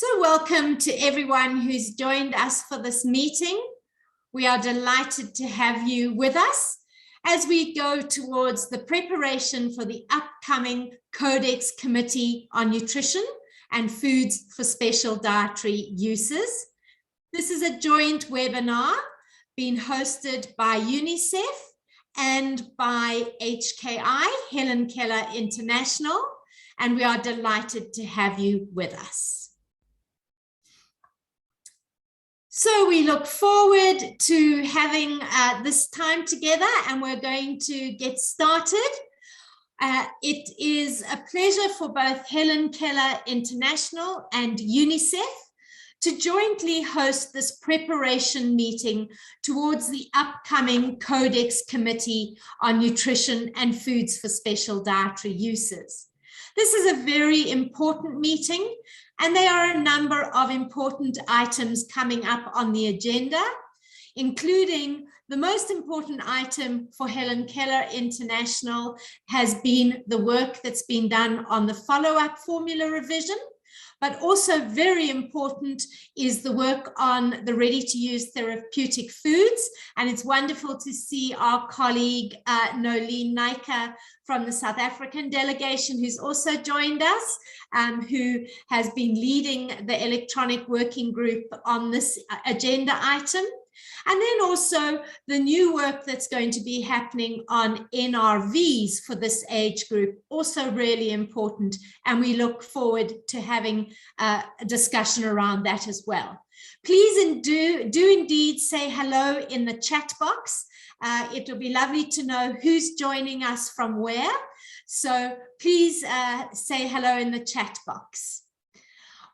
So welcome to everyone who's joined us for this meeting. We are delighted to have you with us as we go towards the preparation for the upcoming Codex Committee on Nutrition and Foods for Special Dietary Uses. This is a joint webinar being hosted by UNICEF and by HKI, Helen Keller International, and we are delighted to have you with us. So we look forward to having this time together, and we're going to get started. It is a pleasure for both Helen Keller International and UNICEF to jointly host this preparation meeting towards the upcoming Codex Committee on Nutrition and Foods for Special Dietary Uses. This is a very important meeting, and there are a number of important items coming up on the agenda, including the most important item for Helen Keller International has been the work that's been done on the follow-up formula revision. But also very important is the work on the ready-to-use therapeutic foods. And it's wonderful to see our colleague, Nolene Nijker from the South African delegation, who's also joined us, who has been leading the electronic working group on this agenda item. And then also the new work that's going to be happening on NRVs for this age group, also really important. And we look forward to having a discussion around that as well. Please do indeed say hello in the chat box. It'll be lovely to know who's joining us from where. So please say hello in the chat box.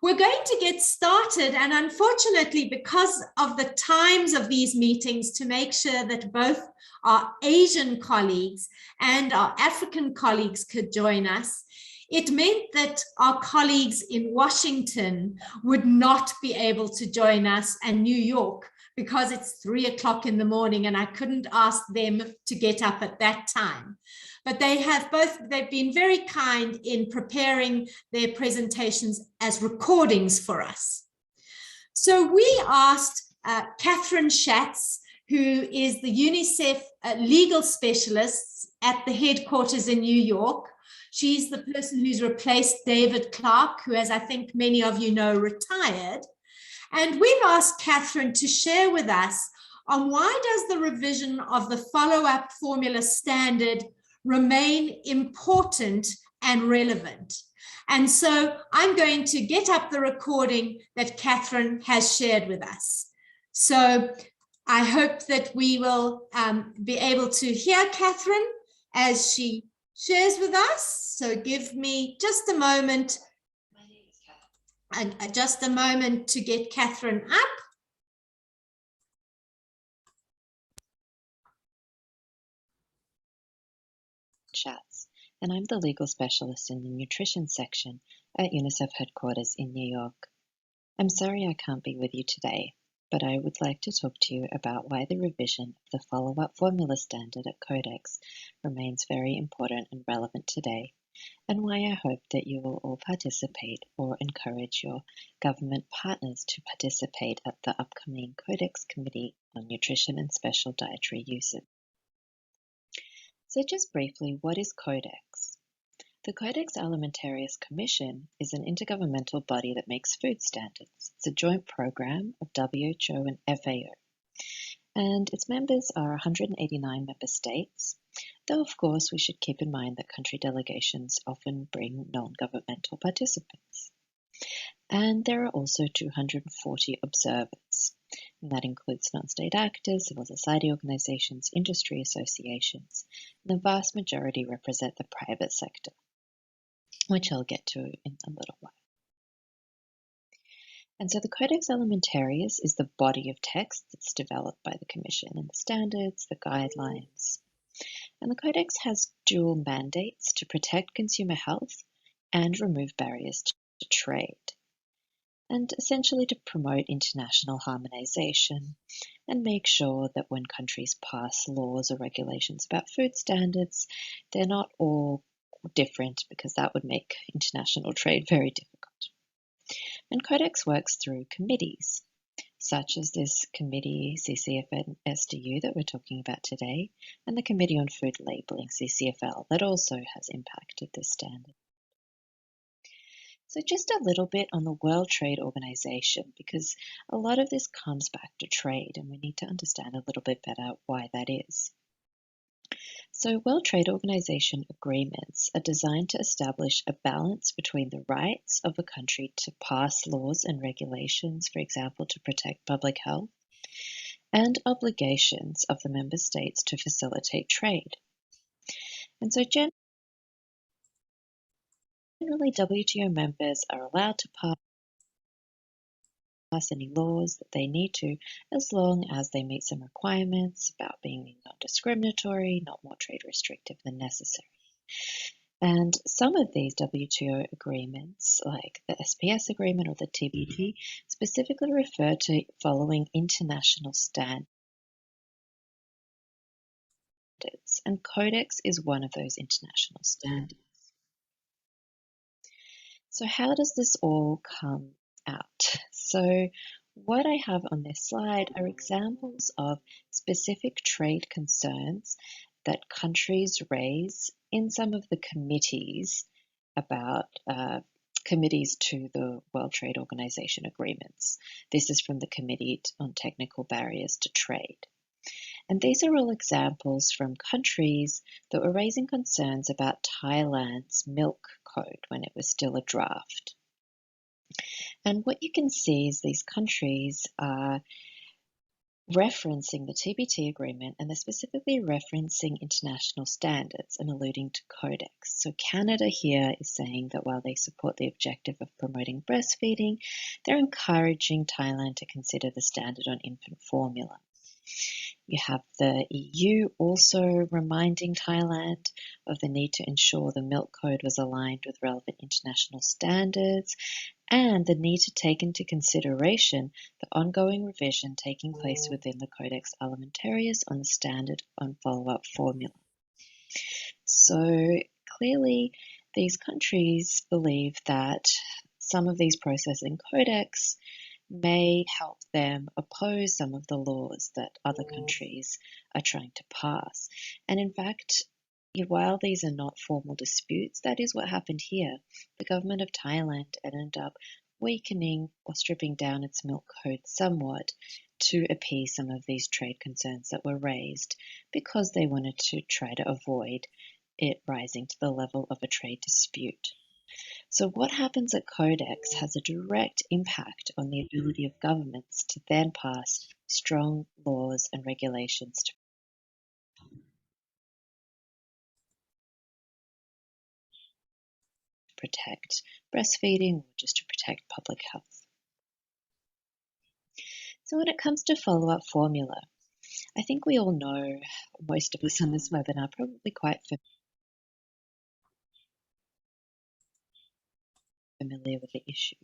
We're going to get started, and unfortunately, because of the times of these meetings, to make sure that both our Asian colleagues and our African colleagues could join us, it meant that our colleagues in Washington would not be able to join us, and New York, because it's 3 o'clock in the morning and I couldn't ask them to get up at that time. But they've been very kind in preparing their presentations as recordings for us. So we asked Catherine Schatz, who is the UNICEF legal specialist at the headquarters in New York. She's the person who's replaced David Clark, who, as I think many of you know, retired. And we've asked Catherine to share with us on why does the revision of the follow-up formula standard remain important and relevant. And so I'm going to get up the recording that Catherine has shared with us. So I hope that we will be able to hear Catherine as she shares with us. So give me just a moment. My name is Catherine. And just a moment to get Catherine up. Schatz, and I'm the legal specialist in the nutrition section at UNICEF headquarters in New York. I'm sorry I can't be with you today, but I would like to talk to you about why the revision of the follow-up formula standard at Codex remains very important and relevant today, and why I hope that you will all participate or encourage your government partners to participate at the upcoming Codex Committee on Nutrition and Special Dietary Uses. So just briefly, what is Codex? The Codex Alimentarius Commission is an intergovernmental body that makes food standards. It's a joint program of WHO and FAO, and its members are 189 member states, though of course we should keep in mind that country delegations often bring non-governmental participants. And there are also 240 observers, and that includes non-state actors, civil society organizations, industry associations, and the vast majority represent the private sector, which I'll get to in a little while. And so the Codex Alimentarius is the body of text that's developed by the Commission, and the standards, the guidelines. And the Codex has dual mandates to protect consumer health and remove barriers to trade, and essentially to promote international harmonization and make sure that when countries pass laws or regulations about food standards, they're not all different, because that would make international trade very difficult. And Codex works through committees, such as this committee, CCNFSDU, that we're talking about today, and the Committee on Food Labelling, CCFL, that also has impacted this standard. So just a little bit on the World Trade Organization, because a lot of this comes back to trade, and we need to understand a little bit better why that is. So World Trade Organization agreements are designed to establish a balance between the rights of a country to pass laws and regulations, for example, to protect public health, and obligations of the member states to facilitate trade. And so generally, WTO members are allowed to pass any laws that they need to, as long as they meet some requirements about being non-discriminatory, not more trade restrictive than necessary. And some of these WTO agreements, like the SPS agreement or the TBT, specifically refer to following international standards. And Codex is one of those international standards. So how does this all come out? So what I have on this slide are examples of specific trade concerns that countries raise in some of the committees about committees to the World Trade Organization agreements. This is from the Committee on Technical Barriers to Trade. And these are all examples from countries that were raising concerns about Thailand's milk code when it was still a draft. And what you can see is these countries are referencing the TBT agreement, and they're specifically referencing international standards and alluding to Codex. So Canada here is saying that while they support the objective of promoting breastfeeding, they're encouraging Thailand to consider the standard on infant formula. You have the EU also reminding Thailand of the need to ensure the milk code was aligned with relevant international standards and the need to take into consideration the ongoing revision taking place within the Codex Alimentarius on the standard on follow-up formula. So clearly these countries believe that some of these processing codex may help them oppose some of the laws that other countries are trying to pass. And in fact, while these are not formal disputes, that is what happened here. The government of Thailand ended up weakening or stripping down its milk code somewhat to appease some of these trade concerns that were raised because they wanted to try to avoid it rising to the level of a trade dispute. So what happens at Codex has a direct impact on the ability of governments to then pass strong laws and regulations to protect breastfeeding or just to protect public health. So when it comes to follow-up formula, I think we all know, most of us on this webinar, probably quite familiar with the issue.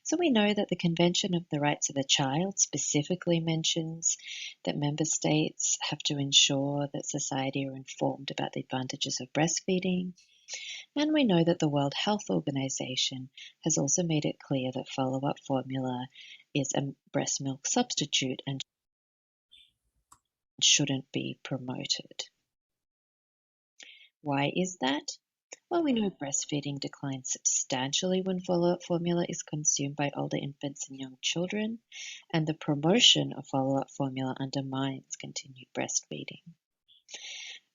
So we know that the Convention of the Rights of the Child specifically mentions that member states have to ensure that society are informed about the advantages of breastfeeding. And we know that the World Health Organization has also made it clear that follow-up formula is a breast milk substitute and shouldn't be promoted. Why is that? Well, we know breastfeeding declines substantially when follow-up formula is consumed by older infants and young children, and the promotion of follow-up formula undermines continued breastfeeding.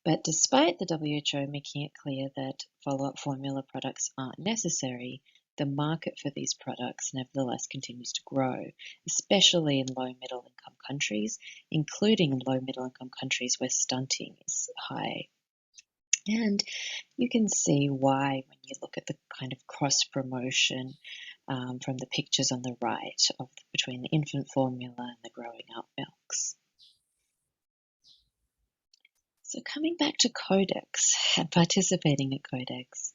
But despite the WHO making it clear that follow-up formula products aren't necessary, the market for these products nevertheless continues to grow, especially in low-middle income countries, including in low-middle income countries where stunting is high. And you can see why when you look at the kind of cross-promotion from the pictures on the right between the infant formula and the growing up milks. So coming back to Codex and participating at Codex.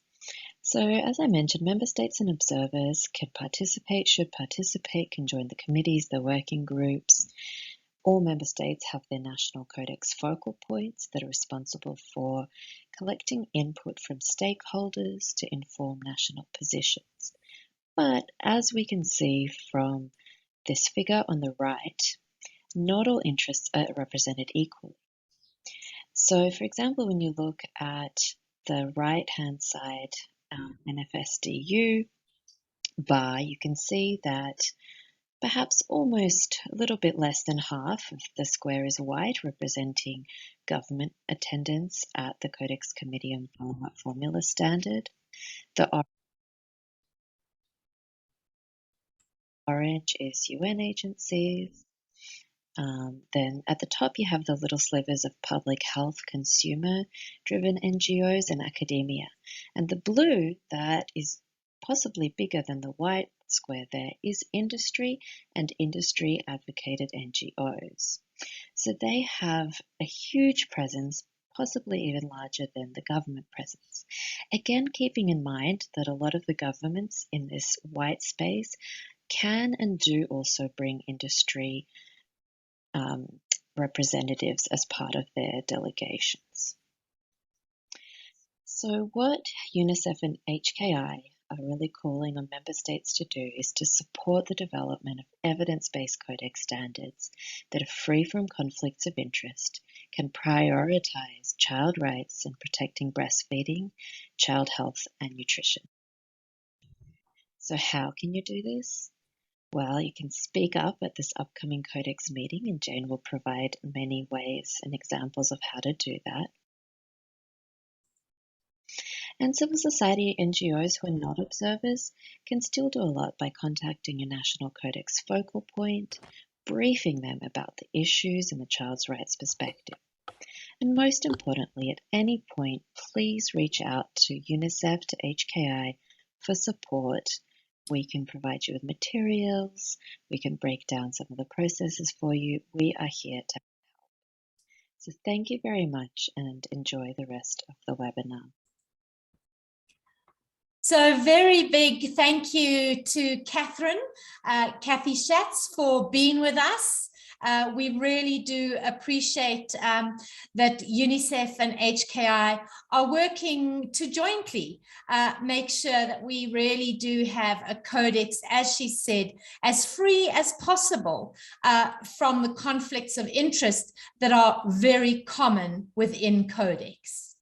So as I mentioned, member states and observers can participate, should participate, can join the committees, the working groups. All member states have their national Codex focal points that are responsible for collecting input from stakeholders to inform national positions. But as we can see from this figure on the right, not all interests are represented equally. So, for example, when you look at the right-hand side NFSDU bar, you can see that perhaps almost a little bit less than half of the square is white, representing government attendance at the Codex Committee on Follow-up Formula Standard. The orange is UN agencies. Then at the top, you have the little slivers of public health, consumer-driven NGOs and academia. And the blue, that is possibly bigger than the white square there, is industry and industry-advocated NGOs. So they have a huge presence, possibly even larger than the government presence. Again, keeping in mind that a lot of the governments in this white space can and do also bring industry representatives as part of their delegations. So what UNICEF and HKI are really calling on member states to do is to support the development of evidence-based Codex standards that are free from conflicts of interest, can prioritize child rights and protecting breastfeeding, child health and nutrition. So how can you do this? Well, you can speak up at this upcoming Codex meeting, and Jane will provide many ways and examples of how to do that. And civil society NGOs who are not observers can still do a lot by contacting your national Codex focal point, briefing them about the issues and the child's rights perspective. And most importantly, at any point, please reach out to UNICEF, to HKI for support. We can provide you with materials, we can break down some of the processes for you. We are here to help. So thank you very much and enjoy the rest of the webinar. So very big thank you to Catherine, Kathy Schatz, for being with us. We really do appreciate that UNICEF and HKI are working to jointly make sure that we really do have a codex, as she said, as free as possible from the conflicts of interest that are very common within codex.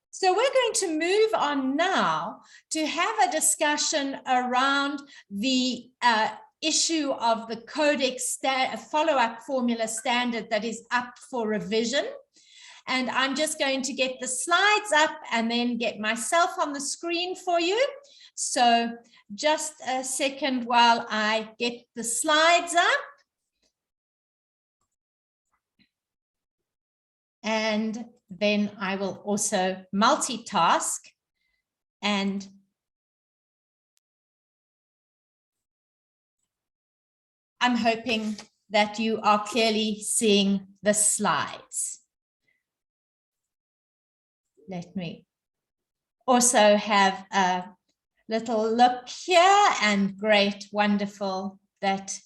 So we're going to move on now to have a discussion around the issue of the Codex follow-up formula standard that is up for revision. And I'm just going to get the slides up and then get myself on the screen for you. So just a second while I get the slides up. And then I will also multitask and I'm hoping that you are clearly seeing the slides. Let me also have a little look here, and great, wonderful that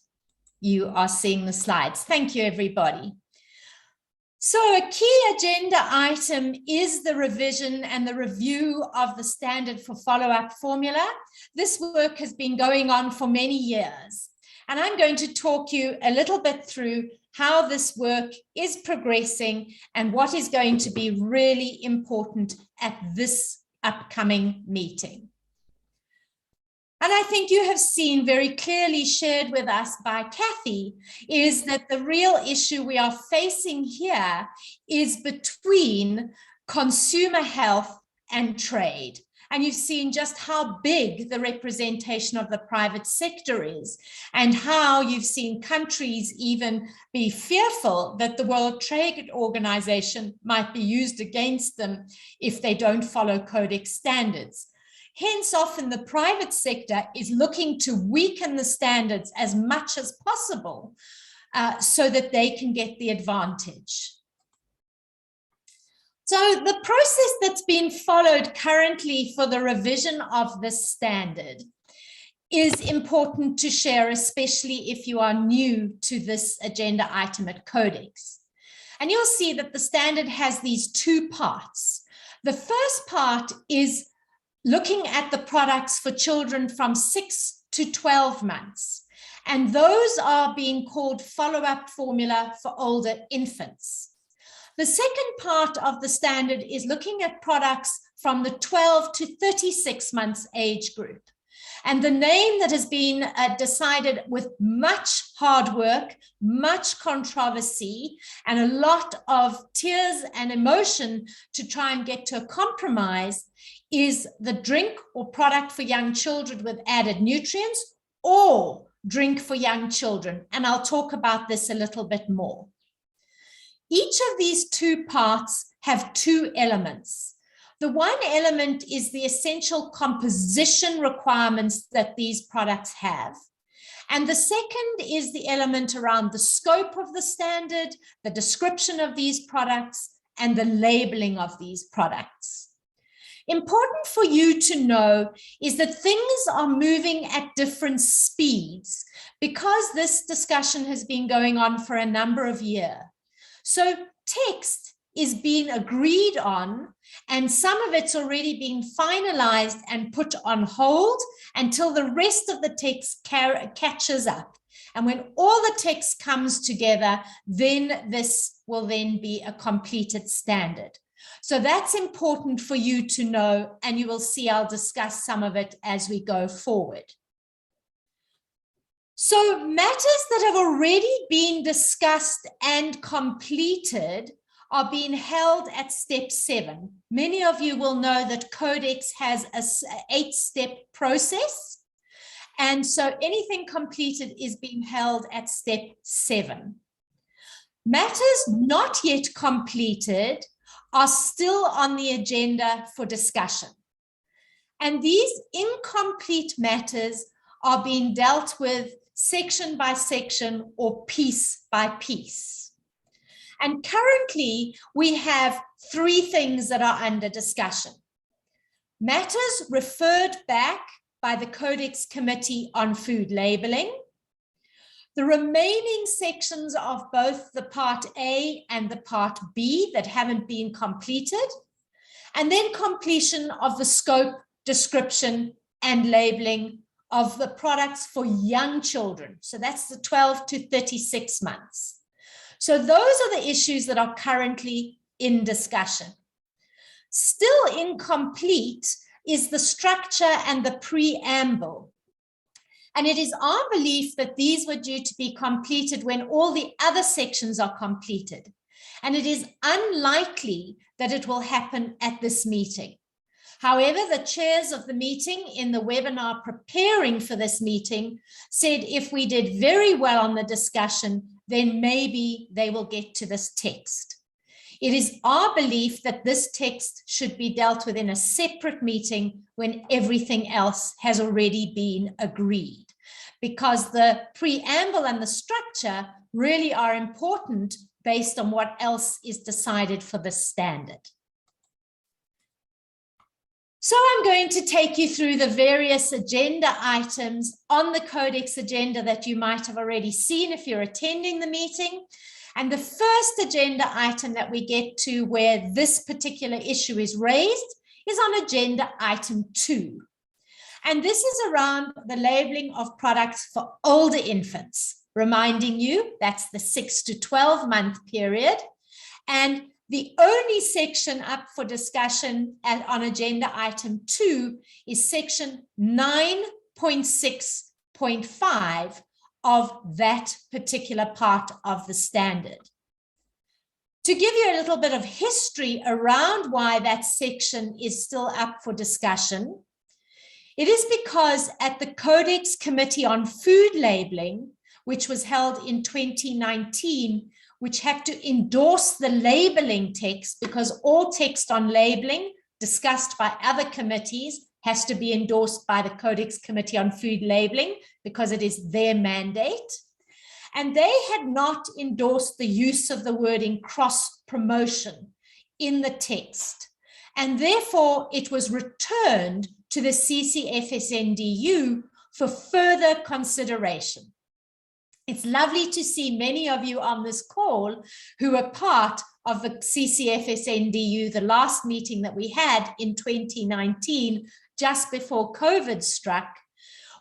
you are seeing the slides. Thank you, everybody. So a key agenda item is the revision and the review of the standard for follow-up formula. This work has been going on for many years, and I'm going to talk you a little bit through how this work is progressing and what is going to be really important at this upcoming meeting. And I think you have seen very clearly shared with us by Kathy is that the real issue we are facing here is between consumer health and trade. And you've seen just how big the representation of the private sector is, and how you've seen countries even be fearful that the World Trade Organization might be used against them if they don't follow Codex standards. Hence, often the private sector is looking to weaken the standards as much as possible so that they can get the advantage. So the process that's been followed currently for the revision of this standard is important to share, especially if you are new to this agenda item at Codex. And you'll see that the standard has these two parts. The first part is looking at the products for children from 6 to 12 months. And those are being called follow-up formula for older infants. The second part of the standard is looking at products from the 12 to 36 months age group. And the name that has been decided with much hard work, much controversy, and a lot of tears and emotion to try and get to a compromise is the drink or product for young children with added nutrients, or drink for young children. And I'll talk about this a little bit more. Each of these two parts have two elements. The one element is the essential composition requirements that these products have. And the second is the element around the scope of the standard, the description of these products, and the labeling of these products. Important for you to know is that things are moving at different speeds because this discussion has been going on for a number of years. So text is being agreed on, and some of it's already being finalized and put on hold until the rest of the text catches up. And when all the text comes together, then this will then be a completed standard. So that's important for you to know, and you will see I'll discuss some of it as we go forward. So matters that have already been discussed and completed are being held at step 7. Many of you will know that Codex has an 8-step process. And so anything completed is being held at step 7. Matters not yet completed are still on the agenda for discussion. And these incomplete matters are being dealt with section by section or piece by piece. And currently we have 3 things that are under discussion. Matters referred back by the Codex Committee on Food Labeling, the remaining sections of both the Part A and the Part B that haven't been completed, and then completion of the scope, description, and labeling of the products for young children. So that's the 12 to 36 months. So those are the issues that are currently in discussion. Still incomplete is the structure and the preamble. And it is our belief that these were due to be completed when all the other sections are completed. And it is unlikely that it will happen at this meeting. However, the chairs of the meeting in the webinar preparing for this meeting said if we did very well on the discussion, then maybe they will get to this text. It is our belief that this text should be dealt with in a separate meeting when everything else has already been agreed, because the preamble and the structure really are important based on what else is decided for the standard. So I'm going to take you through the various agenda items on the Codex agenda that you might have already seen if you're attending the meeting. And the first agenda item that we get to where this particular issue is raised is on agenda item 2. And this is around the labeling of products for older infants, reminding you that's the 6 to 12 month period. And the only section up for discussion on agenda item 2 is section 9.6.5 of that particular part of the standard. To give you a little bit of history around why that section is still up for discussion, it is because at the Codex Committee on Food Labeling, which was held in 2019, which had to endorse the labeling text because all text on labeling discussed by other committees has to be endorsed by the Codex Committee on Food Labeling because it is their mandate. And they had not endorsed the use of the wording cross-promotion in the text. And therefore, it was returned to the CCNFSDU for further consideration. It's lovely to see many of you on this call who are part of the CCNFSDU, the last meeting that we had in 2019 just before COVID struck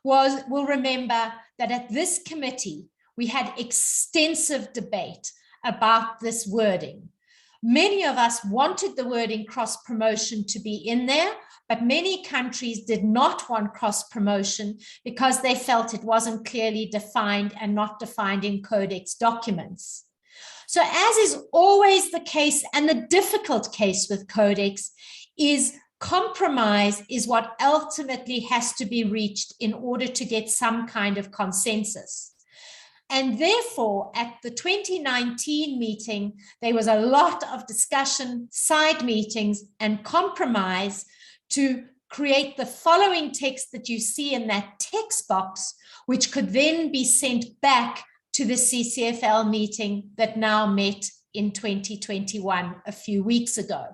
will remember that at this committee, we had extensive debate about this wording. Many of us wanted the wording cross-promotion to be in there, but many countries did not want cross-promotion because they felt it wasn't clearly defined and not defined in Codex documents. So as is always the case, and the difficult case with Codex, is compromise is what ultimately has to be reached in order to get some kind of consensus. And therefore, at the 2019 meeting, there was a lot of discussion, side meetings, and compromise to create the following text that you see in that text box, which could then be sent back to the CCFL meeting that now met in 2021, a few weeks ago.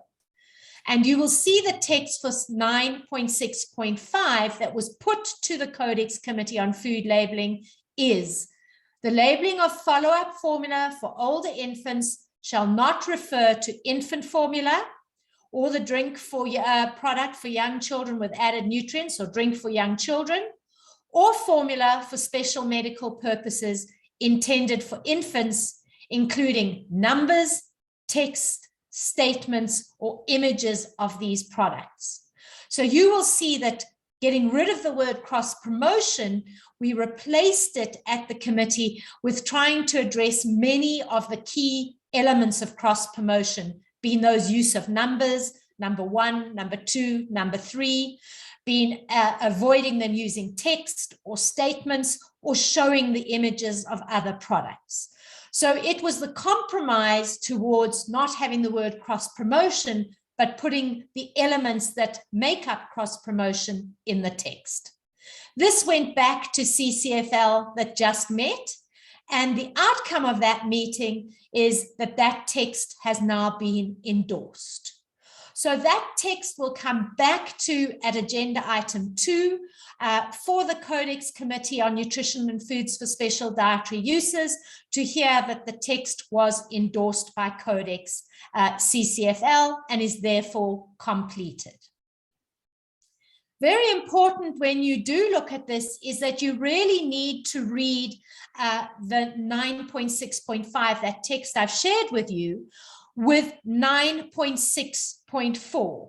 And you will see the text for 9.6.5 that was put to the Codex Committee on Food Labeling is: the labeling of follow-up formula for older infants shall not refer to infant formula or the drink for product for young children with added nutrients or drink for young children, or formula for special medical purposes intended for infants, including numbers, text, statements, or images of these products. So you will see that getting rid of the word cross-promotion, we replaced it at the committee with trying to address many of the key elements of cross-promotion, being those use of numbers, number 1, number 2, number 3, being avoiding them using text or statements or showing the images of other products. So it was the compromise towards not having the word cross-promotion, but putting the elements that make up cross-promotion in the text. This went back to CCFL that just met, and the outcome of that meeting is that that text has now been endorsed. So that text will come back to at agenda item 2 for the Codex Committee on Nutrition and Foods for Special Dietary Uses to hear that the text was endorsed by Codex CCFL and is therefore completed. Very important when you do look at this is that you really need to read the 9.6.5, that text I've shared with you, with 9.6.4,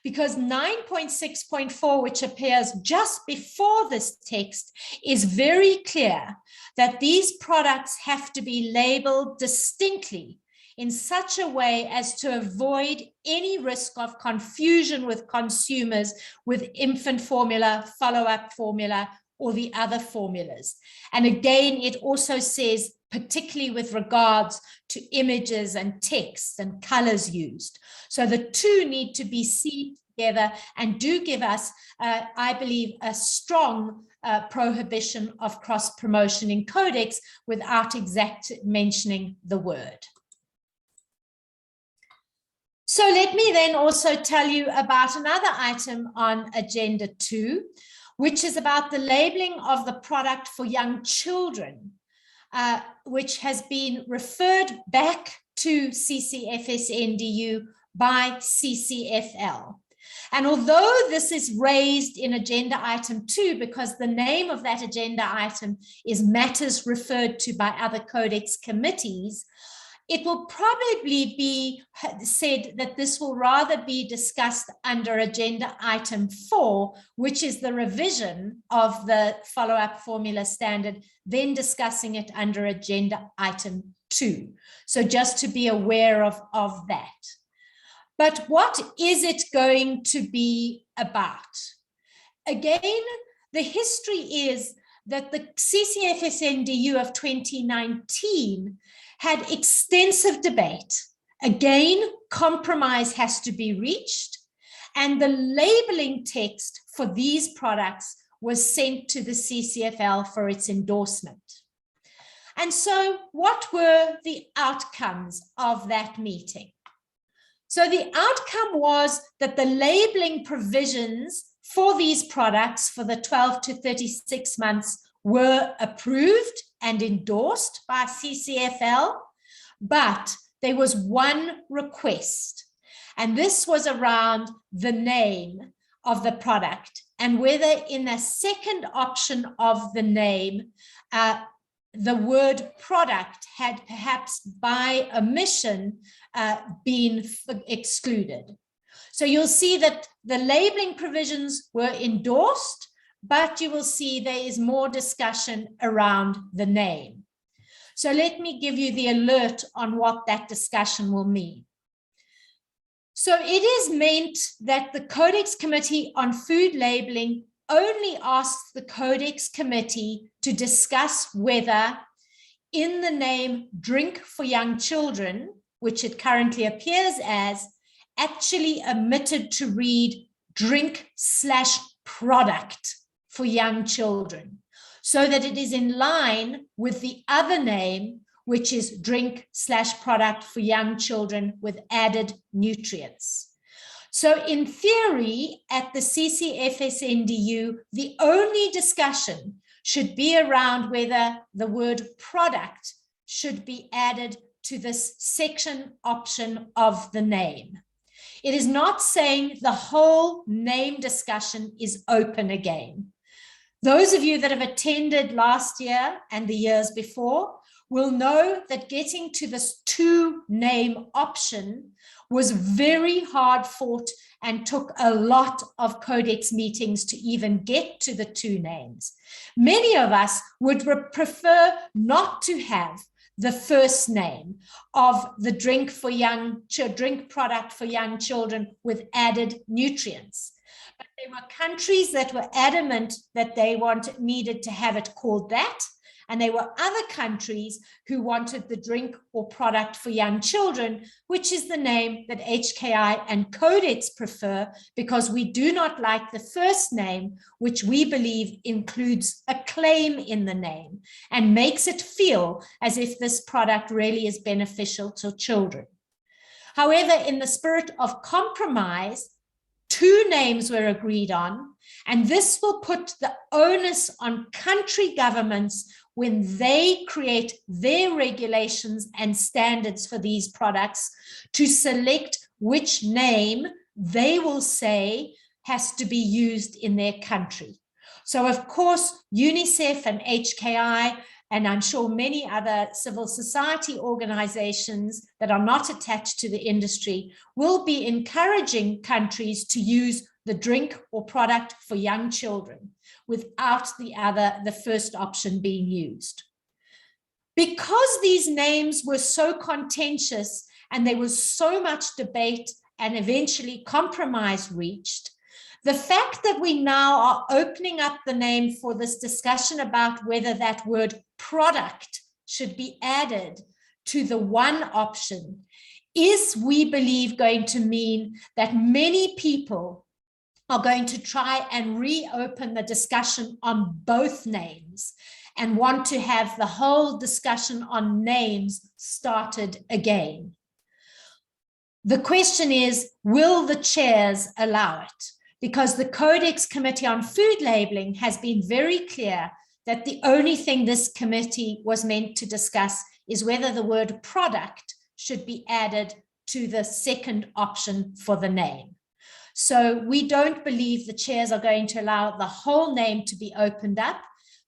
because 9.6.4, which appears just before this text, is very clear that these products have to be labeled distinctly in such a way as to avoid any risk of confusion with consumers with infant formula, follow-up formula, or the other formulas. And again, it also says, particularly with regards to images and text and colors used. So the two need to be seen together and do give us, I believe, a strong prohibition of cross-promotion in Codex without exact mentioning the word. So let me then also tell you about another item on Agenda 2, which is about the labeling of the product for young children, which has been referred back to CCNFSDU by CCFL. And although this is raised in agenda item 2, because the name of that agenda item is matters referred to by other Codex committees, it will probably be said that this will rather be discussed under agenda item 4, which is the revision of the follow-up formula standard, then discussing it under agenda item 2. So just to be aware of that. But what is it going to be about? Again, the history is that the CCNFSDU of 2019 had extensive debate. Again, compromise has to be reached, and the labeling text for these products was sent to the CCFL for its endorsement. And so what were the outcomes of that meeting? So the outcome was that the labeling provisions for these products for the 12 to 36 months were approved and endorsed by CCFL, but there was one request, and this was around the name of the product, and whether in the second option of the name, the word product had perhaps by omission been excluded. So you'll see that the labeling provisions were endorsed, but you will see there is more discussion around the name. So let me give you the alert on what that discussion will mean. So it is meant that the Codex Committee on Food Labeling only asks the Codex Committee to discuss whether in the name drink for young children, which it currently appears as, actually omitted to read drink/product for young children, so that it is in line with the other name, which is drink/product for young children with added nutrients. So in theory, at the CCNFSDU, the only discussion should be around whether the word product should be added to this section option of the name. It is not saying the whole name discussion is open again. Those of you that have attended last year and the years before will know that getting to this two name option was very hard fought and took a lot of Codex meetings to even get to the two names. Many of us would prefer not to have the first name of the drink product for young children with added nutrients. But there were countries that were adamant that they needed to have it called that. And there were other countries who wanted the drink or product for young children, which is the name that HKI and Codex prefer, because we do not like the first name, which we believe includes a claim in the name and makes it feel as if this product really is beneficial to children. However, in the spirit of compromise, two names were agreed on, and this will put the onus on country governments when they create their regulations and standards for these products to select which name they will say has to be used in their country. So of course, UNICEF and HKI, and I'm sure many other civil society organizations that are not attached to the industry, will be encouraging countries to use the drink or product for young children without the first option being used. Because these names were so contentious and there was so much debate and eventually compromise reached, the fact that we now are opening up the name for this discussion about whether that word product should be added to the one option is, we believe, going to mean that many people are going to try and reopen the discussion on both names and want to have the whole discussion on names started again. The question is, will the chairs allow it? Because the Codex Committee on Food Labeling has been very clear that the only thing this committee was meant to discuss is whether the word product should be added to the second option for the name. So we don't believe the chairs are going to allow the whole name to be opened up,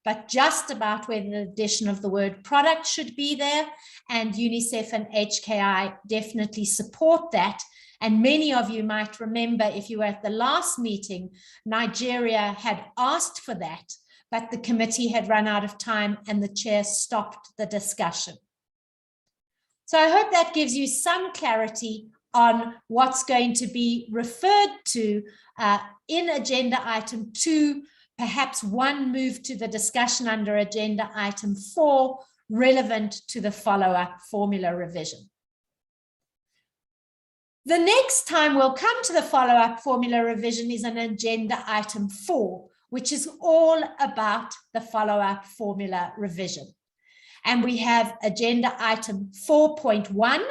but just about whether the addition of the word product should be there, and UNICEF and HKI definitely support that. And many of you might remember, if you were at the last meeting, Nigeria had asked for that, but the committee had run out of time and the chair stopped the discussion. So I hope that gives you some clarity on what's going to be referred to in agenda item 2, perhaps one move to the discussion under agenda item 4, relevant to the follow-up formula revision. The next time we'll come to the follow-up formula revision is an agenda item 4, which is all about the follow-up formula revision. And we have agenda item 4.1.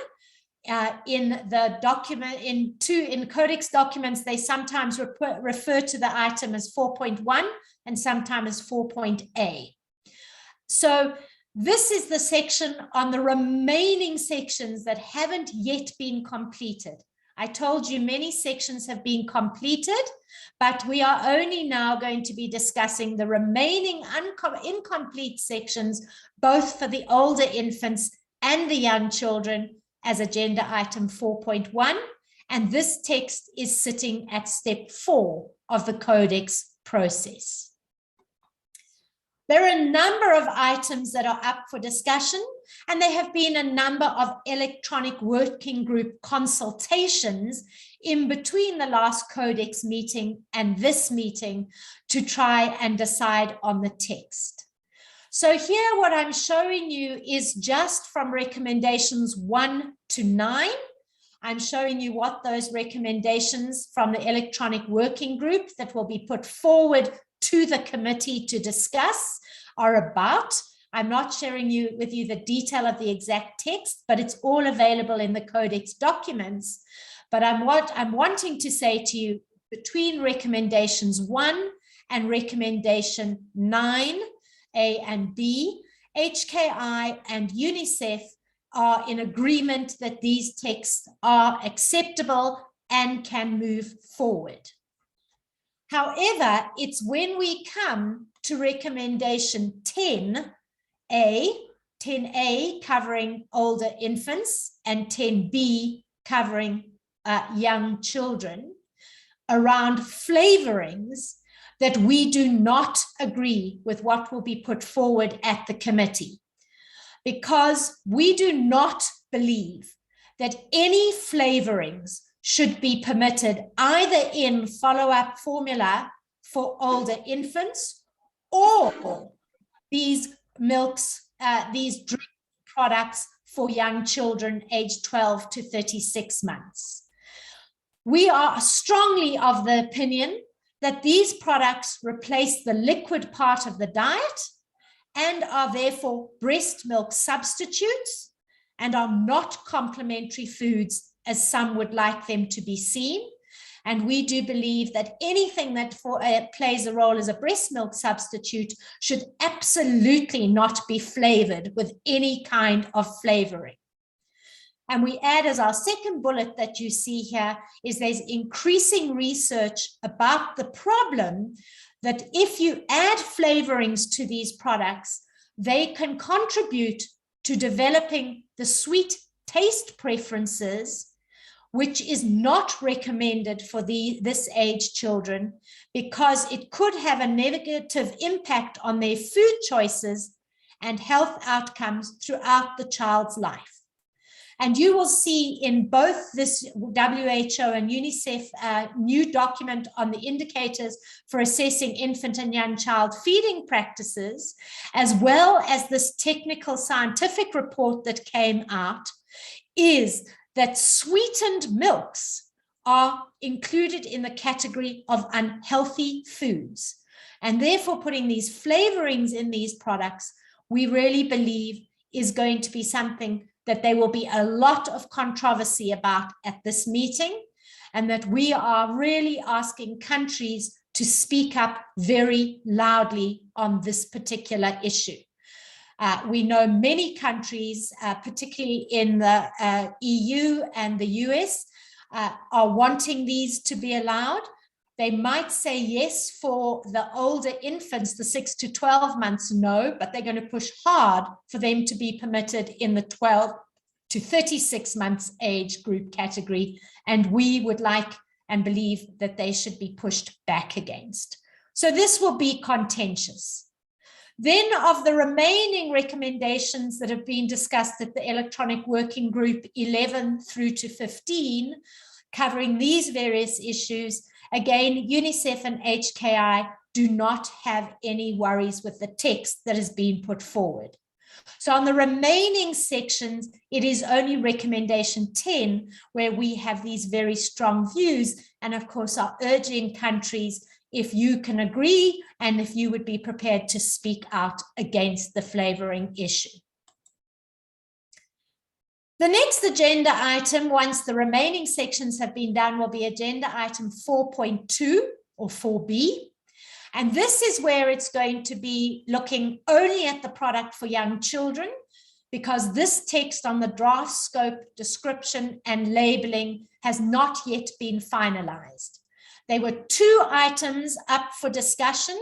In the document, in Codex documents, they sometimes refer to the item as 4.1 and sometimes as 4.A. So this is the section on the remaining sections that haven't yet been completed. I told you many sections have been completed, but we are only now going to be discussing the remaining incomplete sections, both for the older infants and the young children, as agenda item 4.1. And this text is sitting at step 4 of the Codex process. There are a number of items that are up for discussion, and there have been a number of electronic working group consultations in between the last Codex meeting and this meeting to try and decide on the text. So here what I'm showing you is just from recommendations 1 to 9. I'm showing you what those recommendations from the electronic working group that will be put forward to the committee to discuss are about. I'm not sharing with you the detail of the exact text, but it's all available in the Codex documents. But I'm wanting to say to you, between recommendations 1 and recommendation 9, A and B, HKI and UNICEF are in agreement that these texts are acceptable and can move forward. However, it's when we come to recommendation 10A covering older infants and 10B covering young children around flavorings that we do not agree with what will be put forward at the committee, because we do not believe that any flavorings should be permitted either in follow-up formula for older infants or these milks, these drink products for young children aged 12 to 36 months. We are strongly of the opinion that these products replace the liquid part of the diet and are therefore breast milk substitutes and are not complementary foods as some would like them to be seen. And we do believe that anything that plays a role as a breast milk substitute should absolutely not be flavored with any kind of flavoring. And we add as our second bullet that you see here is there's increasing research about the problem that if you add flavorings to these products, they can contribute to developing the sweet taste preferences, which is not recommended for this age children, because it could have a negative impact on their food choices and health outcomes throughout the child's life. And you will see in both this WHO and UNICEF new document on the indicators for assessing infant and young child feeding practices, as well as this technical scientific report that came out, is that sweetened milks are included in the category of unhealthy foods. And therefore, putting these flavorings in these products, we really believe is going to be something that there will be a lot of controversy about at this meeting, and that we are really asking countries to speak up very loudly on this particular issue. We know many countries, particularly in the EU and the US, are wanting these to be allowed. They might say yes for the older infants, the 6 to 12 months, no, but they're going to push hard for them to be permitted in the 12 to 36 months age group category. And we would like and believe that they should be pushed back against. So this will be contentious. Then of the remaining recommendations that have been discussed at the electronic working group 11 through to 15, covering these various issues, again, UNICEF and HKI do not have any worries with the text that has been put forward. So on the remaining sections, it is only recommendation 10 where we have these very strong views, and of course are urging countries, if you can agree and if you would be prepared to speak out against the flavoring issue. The next agenda item, once the remaining sections have been done, will be agenda item 4.2 or 4B. And this is where it's going to be looking only at the product for young children, because this text on the draft scope, description, and labeling has not yet been finalized. There were 2 items up for discussion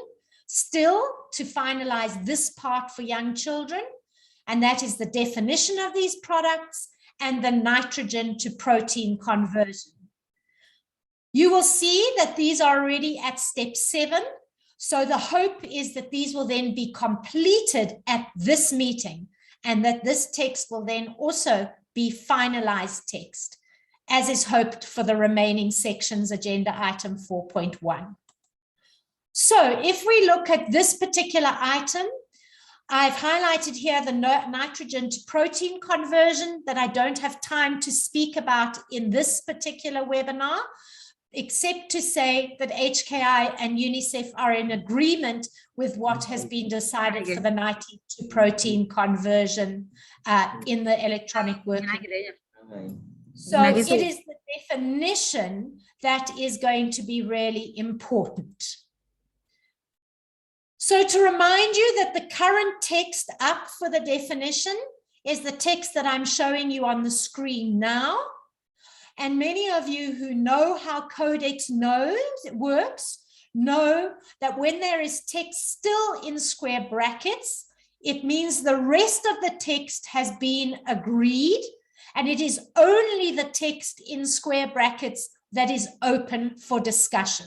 still to finalize this part for young children, and that is the definition of these products and the nitrogen to protein conversion. You will see that these are already at step 7. So the hope is that these will then be completed at this meeting, and that this text will then also be finalized text, as is hoped for the remaining sections, agenda item 4.1. So if we look at this particular item, I've highlighted here the nitrogen to protein conversion that I don't have time to speak about in this particular webinar, except to say that HKI and UNICEF are in agreement with what has been decided for the nitrogen to protein conversion in the electronic working. So it is the definition that is going to be really important. So to remind you that the current text up for the definition is the text that I'm showing you on the screen now. And many of you who know how Codex works know that when there is text still in square brackets, it means the rest of the text has been agreed, and it is only the text in square brackets that is open for discussion.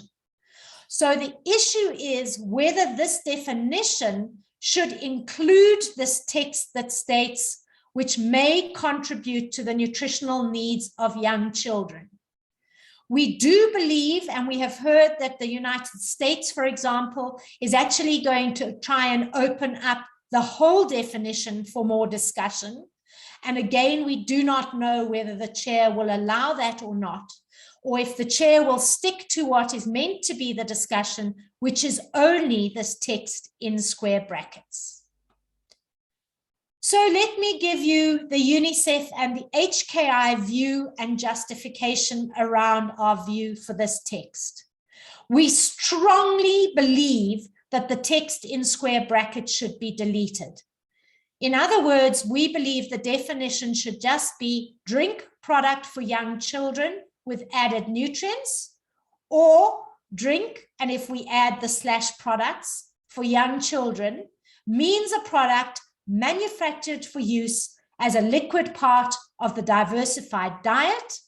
So the issue is whether this definition should include this text that states which may contribute to the nutritional needs of young children. We do believe, and we have heard that the United States, for example, is actually going to try and open up the whole definition for more discussion. And again, we do not know whether the chair will allow that or not, or if the chair will stick to what is meant to be the discussion, which is only this text in square brackets. So let me give you the UNICEF and the HKI view and justification around our view for this text. We strongly believe that the text in square brackets should be deleted. In other words, we believe the definition should just be drink product for young children with added nutrients, or drink, and if we add the / products for young children, means a product manufactured for use as a liquid part of the diversified diet,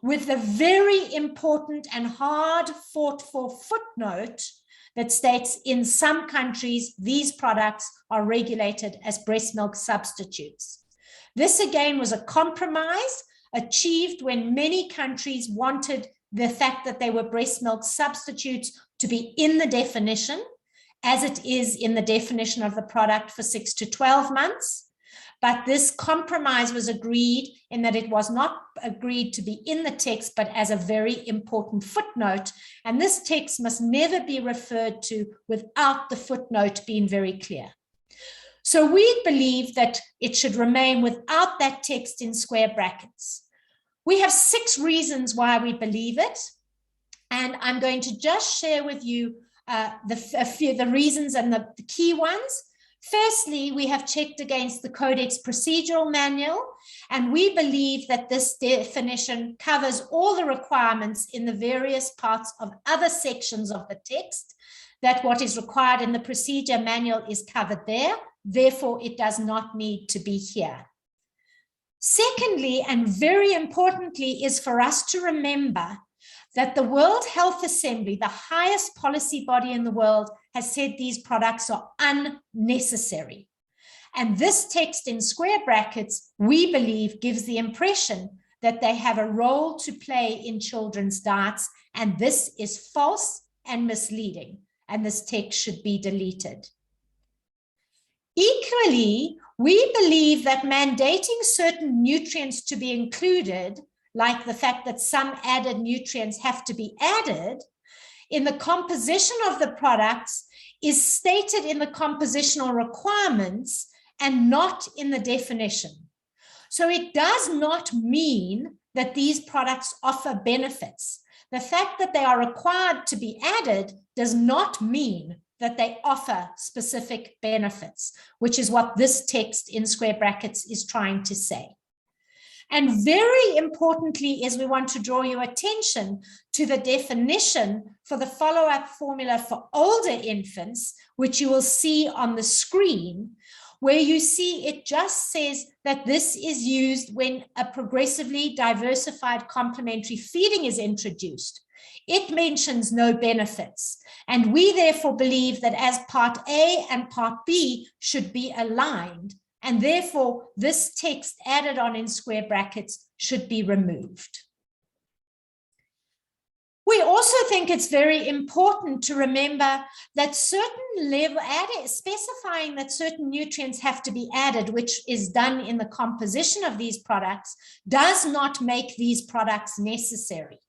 with the very important and hard fought for footnote that states in some countries these products are regulated as breast milk substitutes. This again was a compromise achieved when many countries wanted the fact that they were breast milk substitutes to be in the definition, as it is in the definition of the product for 6 to 12 months. But this compromise was agreed in that it was not agreed to be in the text, but as a very important footnote. And this text must never be referred to without the footnote being very clear. So we believe that it should remain without that text in square brackets. We have 6 reasons why we believe it. And I'm going to just share with you a few of the reasons and the key ones. Firstly, we have checked against the Codex procedural manual, and we believe that this definition covers all the requirements in the various parts of other sections of the text, that what is required in the procedure manual is covered there. Therefore, it does not need to be here. Secondly, and very importantly, is for us to remember that the World Health Assembly, the highest policy body in the world, has said these products are unnecessary. And this text in square brackets, we believe, gives the impression that they have a role to play in children's diets, and this is false and misleading, and this text should be deleted. Equally, we believe that mandating certain nutrients to be included, like the fact that some added nutrients have to be added in the composition of the products, is stated in the compositional requirements and not in the definition. So it does not mean that these products offer benefits. The fact that they are required to be added does not mean that they offer specific benefits, which is what this text in square brackets is trying to say. And very importantly is we want to draw your attention to the definition for the follow-up formula for older infants, which you will see on the screen, where you see it just says that this is used when a progressively diversified complementary feeding is introduced. It mentions no benefits, and we therefore believe that as Part A and Part B should be aligned, and therefore this text added on in square brackets should be removed. We also think it's very important to remember that specifying that certain nutrients have to be added, which is done in the composition of these products, does not make these products necessary.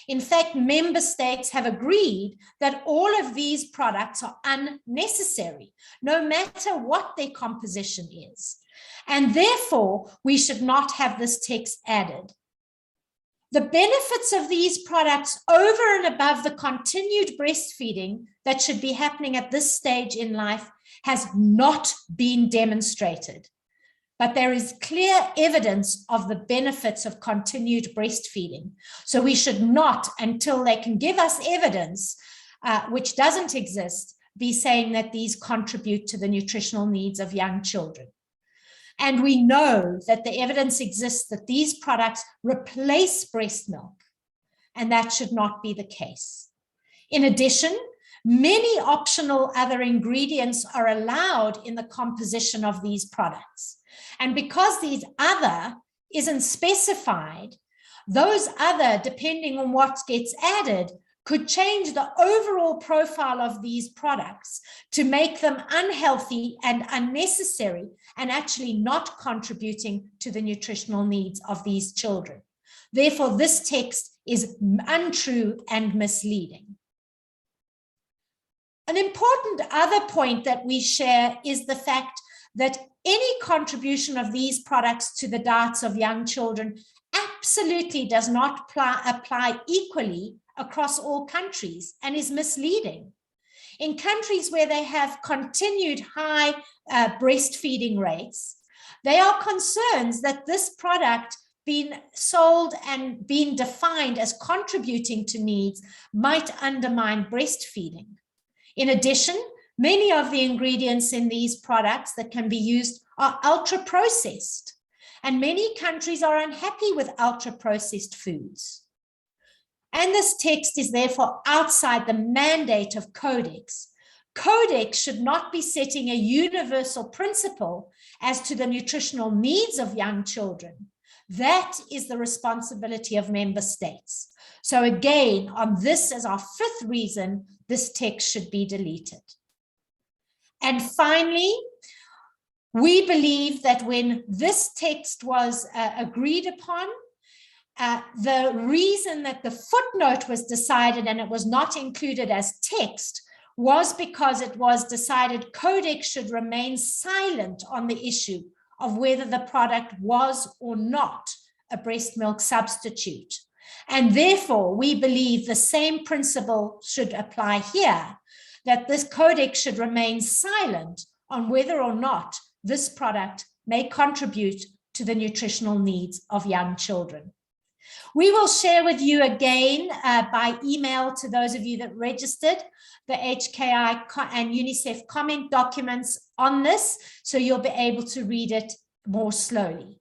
In fact, member states have agreed that all of these products are unnecessary, no matter what their composition is. And therefore, we should not have this text added. The benefits of these products over and above the continued breastfeeding that should be happening at this stage in life has not been demonstrated. But there is clear evidence of the benefits of continued breastfeeding. So we should not, until they can give us evidence, which doesn't exist, be saying that these contribute to the nutritional needs of young children. And we know that the evidence exists that these products replace breast milk, and that should not be the case. In addition, many optional other ingredients are allowed in the composition of these products. And because these other isn't specified, those other, depending on what gets added, could change the overall profile of these products to make them unhealthy and unnecessary and actually not contributing to the nutritional needs of these children. Therefore, this text is untrue and misleading. An important other point that we share is the fact that any contribution of these products to the diets of young children absolutely does not apply equally across all countries and is misleading. In countries where they have continued high breastfeeding rates, there are concerns that this product being sold and being defined as contributing to needs might undermine breastfeeding. In addition, many of the ingredients in these products that can be used are ultra-processed, and many countries are unhappy with ultra-processed foods. And this text is therefore outside the mandate of Codex. Codex should not be setting a universal principle as to the nutritional needs of young children. That is the responsibility of member states. So again, on this as our fifth reason, this text should be deleted. And finally, we believe that when this text was agreed upon, the reason that the footnote was decided and it was not included as text was because it was decided Codex should remain silent on the issue of whether the product was or not a breast milk substitute. And therefore, we believe the same principle should apply here, that this Codex should remain silent on whether or not this product may contribute to the nutritional needs of young children. We will share with you again by email to those of you that registered the HKI and UNICEF comment documents on this, so you'll be able to read it more slowly.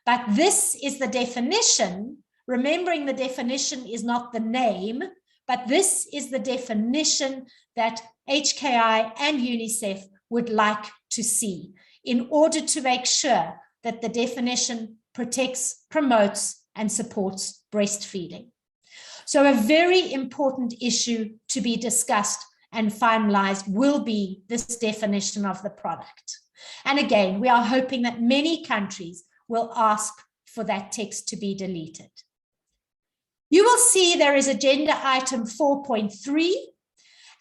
But this is the definition. Remembering the definition is not the name, but this is the definition that HKI and UNICEF would like to see in order to make sure that the definition protects, promotes, and supports breastfeeding. So a very important issue to be discussed and finalized will be this definition of the product. And again, we are hoping that many countries will ask for that text to be deleted. You will see there is agenda item 4.3,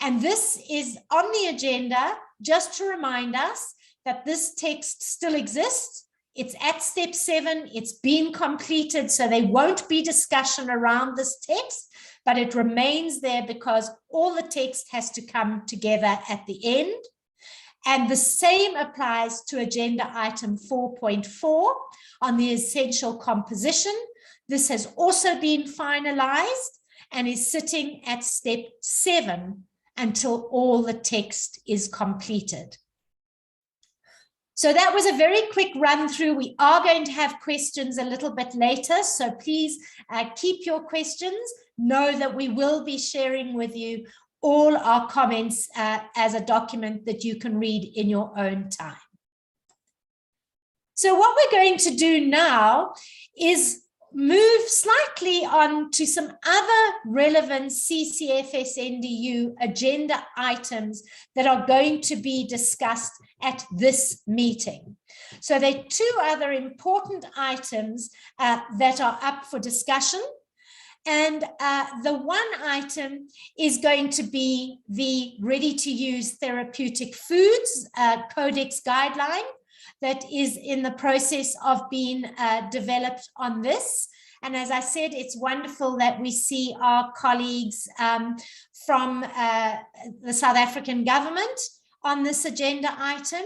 and this is on the agenda just to remind us that this text still exists. It's at step 7, it's been completed, so there won't be discussion around this text, but it remains there because all the text has to come together at the end. And the same applies to agenda item 4.4 on the essential composition. This has also been finalized and is sitting at step 7 until all the text is completed. So that was a very quick run through. We are going to have questions a little bit later, so please keep your questions. Know that we will be sharing with you all our comments as a document that you can read in your own time. So what we're going to do now is move slightly on to some other relevant CCFSDU agenda items that are going to be discussed at this meeting. So there are 2 other important items that are up for discussion. And the one item is going to be the ready-to-use therapeutic foods Codex guideline that is in the process of being developed on this. And as I said, it's wonderful that we see our colleagues from the South African government on this agenda item.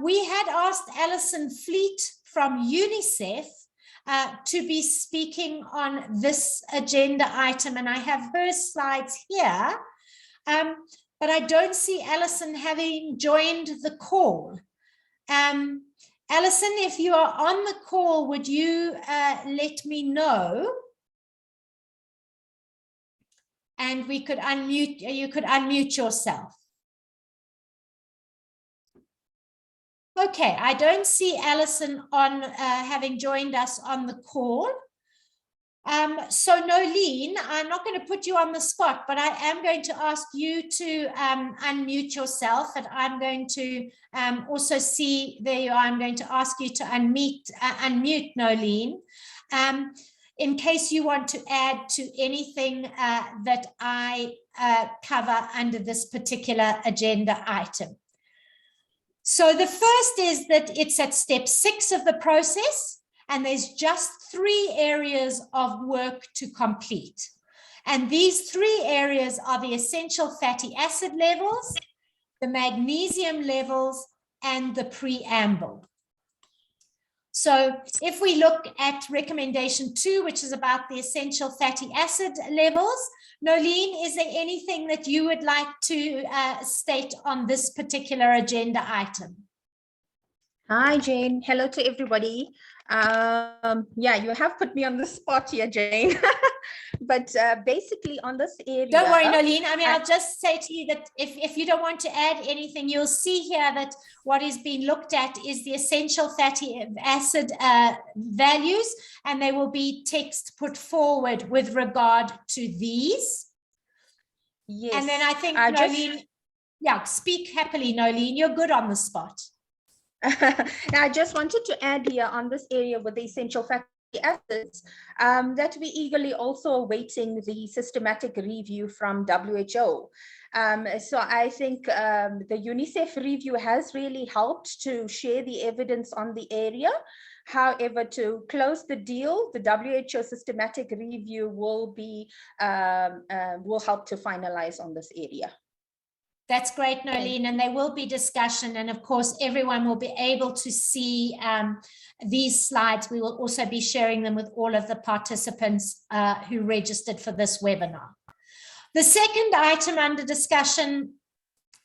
We had asked Alison Fleet from UNICEF to be speaking on this agenda item, and I have her slides here, but I don't see Alison having joined the call. Alison, if you are on the call, would you let me know? And we could unmute, you could unmute yourself. Okay, I don't see Alison on having joined us on the call. So Nolene, I'm not going to put you on the spot, but I am going to ask you to unmute yourself, and I'm going to also see, there you are, I'm going to ask you to unmute Nolene, in case you want to add to anything that I cover under this particular agenda item. So the first is that it's at step 6 of the process, and there's just 3 areas of work to complete. And these 3 areas are the essential fatty acid levels, the magnesium levels, and the preamble. So if we look at recommendation 2, which is about the essential fatty acid levels, Nolene, is there anything that you would like to state on this particular agenda item? Hi, Jane. Hello to everybody. Yeah, you have put me on the spot here, Jane. But basically on this area... Don't worry, Nolene. I mean, I'll just say to you that if you don't want to add anything, you'll see here that what is being looked at is the essential fatty acid values, and there will be text put forward with regard to these. Yes. And then I think, Nolene, yeah, speak happily, Nolene. You're good on the spot. Now, I just wanted to add here on this area with the essential fatty acids that we eagerly also awaiting the systematic review from WHO. So I think the UNICEF review has really helped to share the evidence on the area. However, to close the deal, the WHO systematic review will help to finalize on this area. That's great, Nolene, and there will be discussion, and of course everyone will be able to see these slides. We will also be sharing them with all of the participants who registered for this webinar. The second item under discussion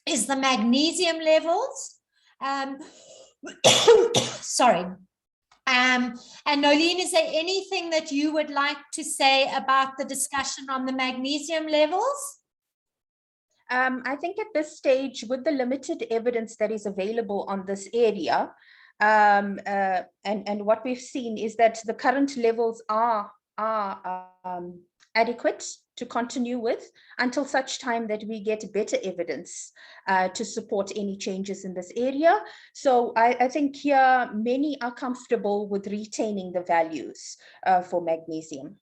is the magnesium levels. Sorry. And Nolene, is there anything that you would like to say about the discussion on the magnesium levels? I think at this stage, with the limited evidence that is available on this area, and what we've seen is that the current levels are adequate to continue with until such time that we get better evidence to support any changes in this area. So I think here many are comfortable with retaining the values for magnesium.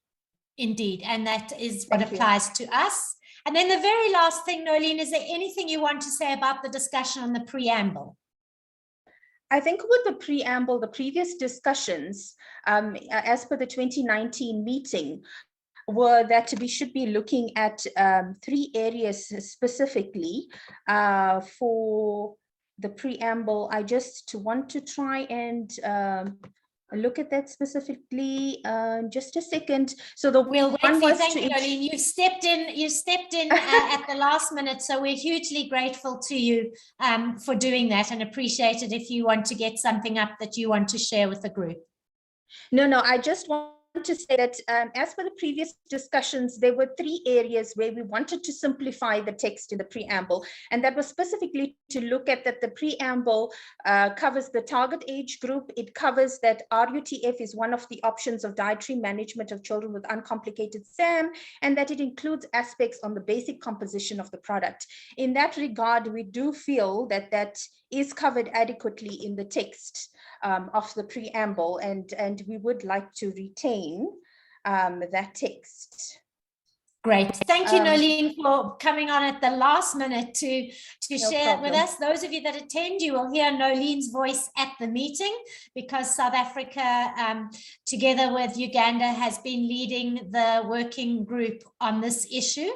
Indeed, and that is what applies to us. And then the very last thing, Nolene, is there anything you want to say about the discussion on the preamble? I think with the preamble, the previous discussions, as per the 2019 meeting, were that we should be looking at 3 areas specifically for the preamble. I just want to try and look at that specifically. Just a second. So the We'll one wait was thank to you, Nolene. You stepped in at the last minute, so we're hugely grateful to you for doing that, and appreciate it if you want to get something up that you want to share with the group. No, I just want to say that as per the previous discussions, there were 3 areas where we wanted to simplify the text in the preamble, and that was specifically to look at that the preamble covers the target age group. It covers that RUTF is one of the options of dietary management of children with uncomplicated SAM, and that it includes aspects on the basic composition of the product. In that regard, we do feel that that is covered adequately in the text of the preamble, and we would like to retain that text. Great. Thank you, Nolene, for coming on at the last minute to share it with us. Those of you that attend, you will hear Nolene's voice at the meeting, because South Africa, together with Uganda, has been leading the working group on this issue.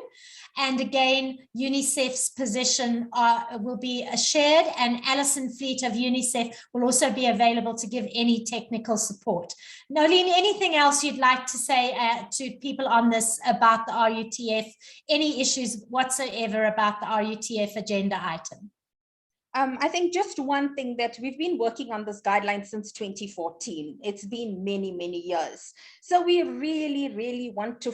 And again, UNICEF's position will be shared, and Alison Fleet of UNICEF will also be available to give any technical support. Nolene, anything else you'd like to say to people on this about the RUTF? Any issues whatsoever about the RUTF agenda item? I think just one thing, that we've been working on this guideline since 2014. It's been many, many years. So we really, really want to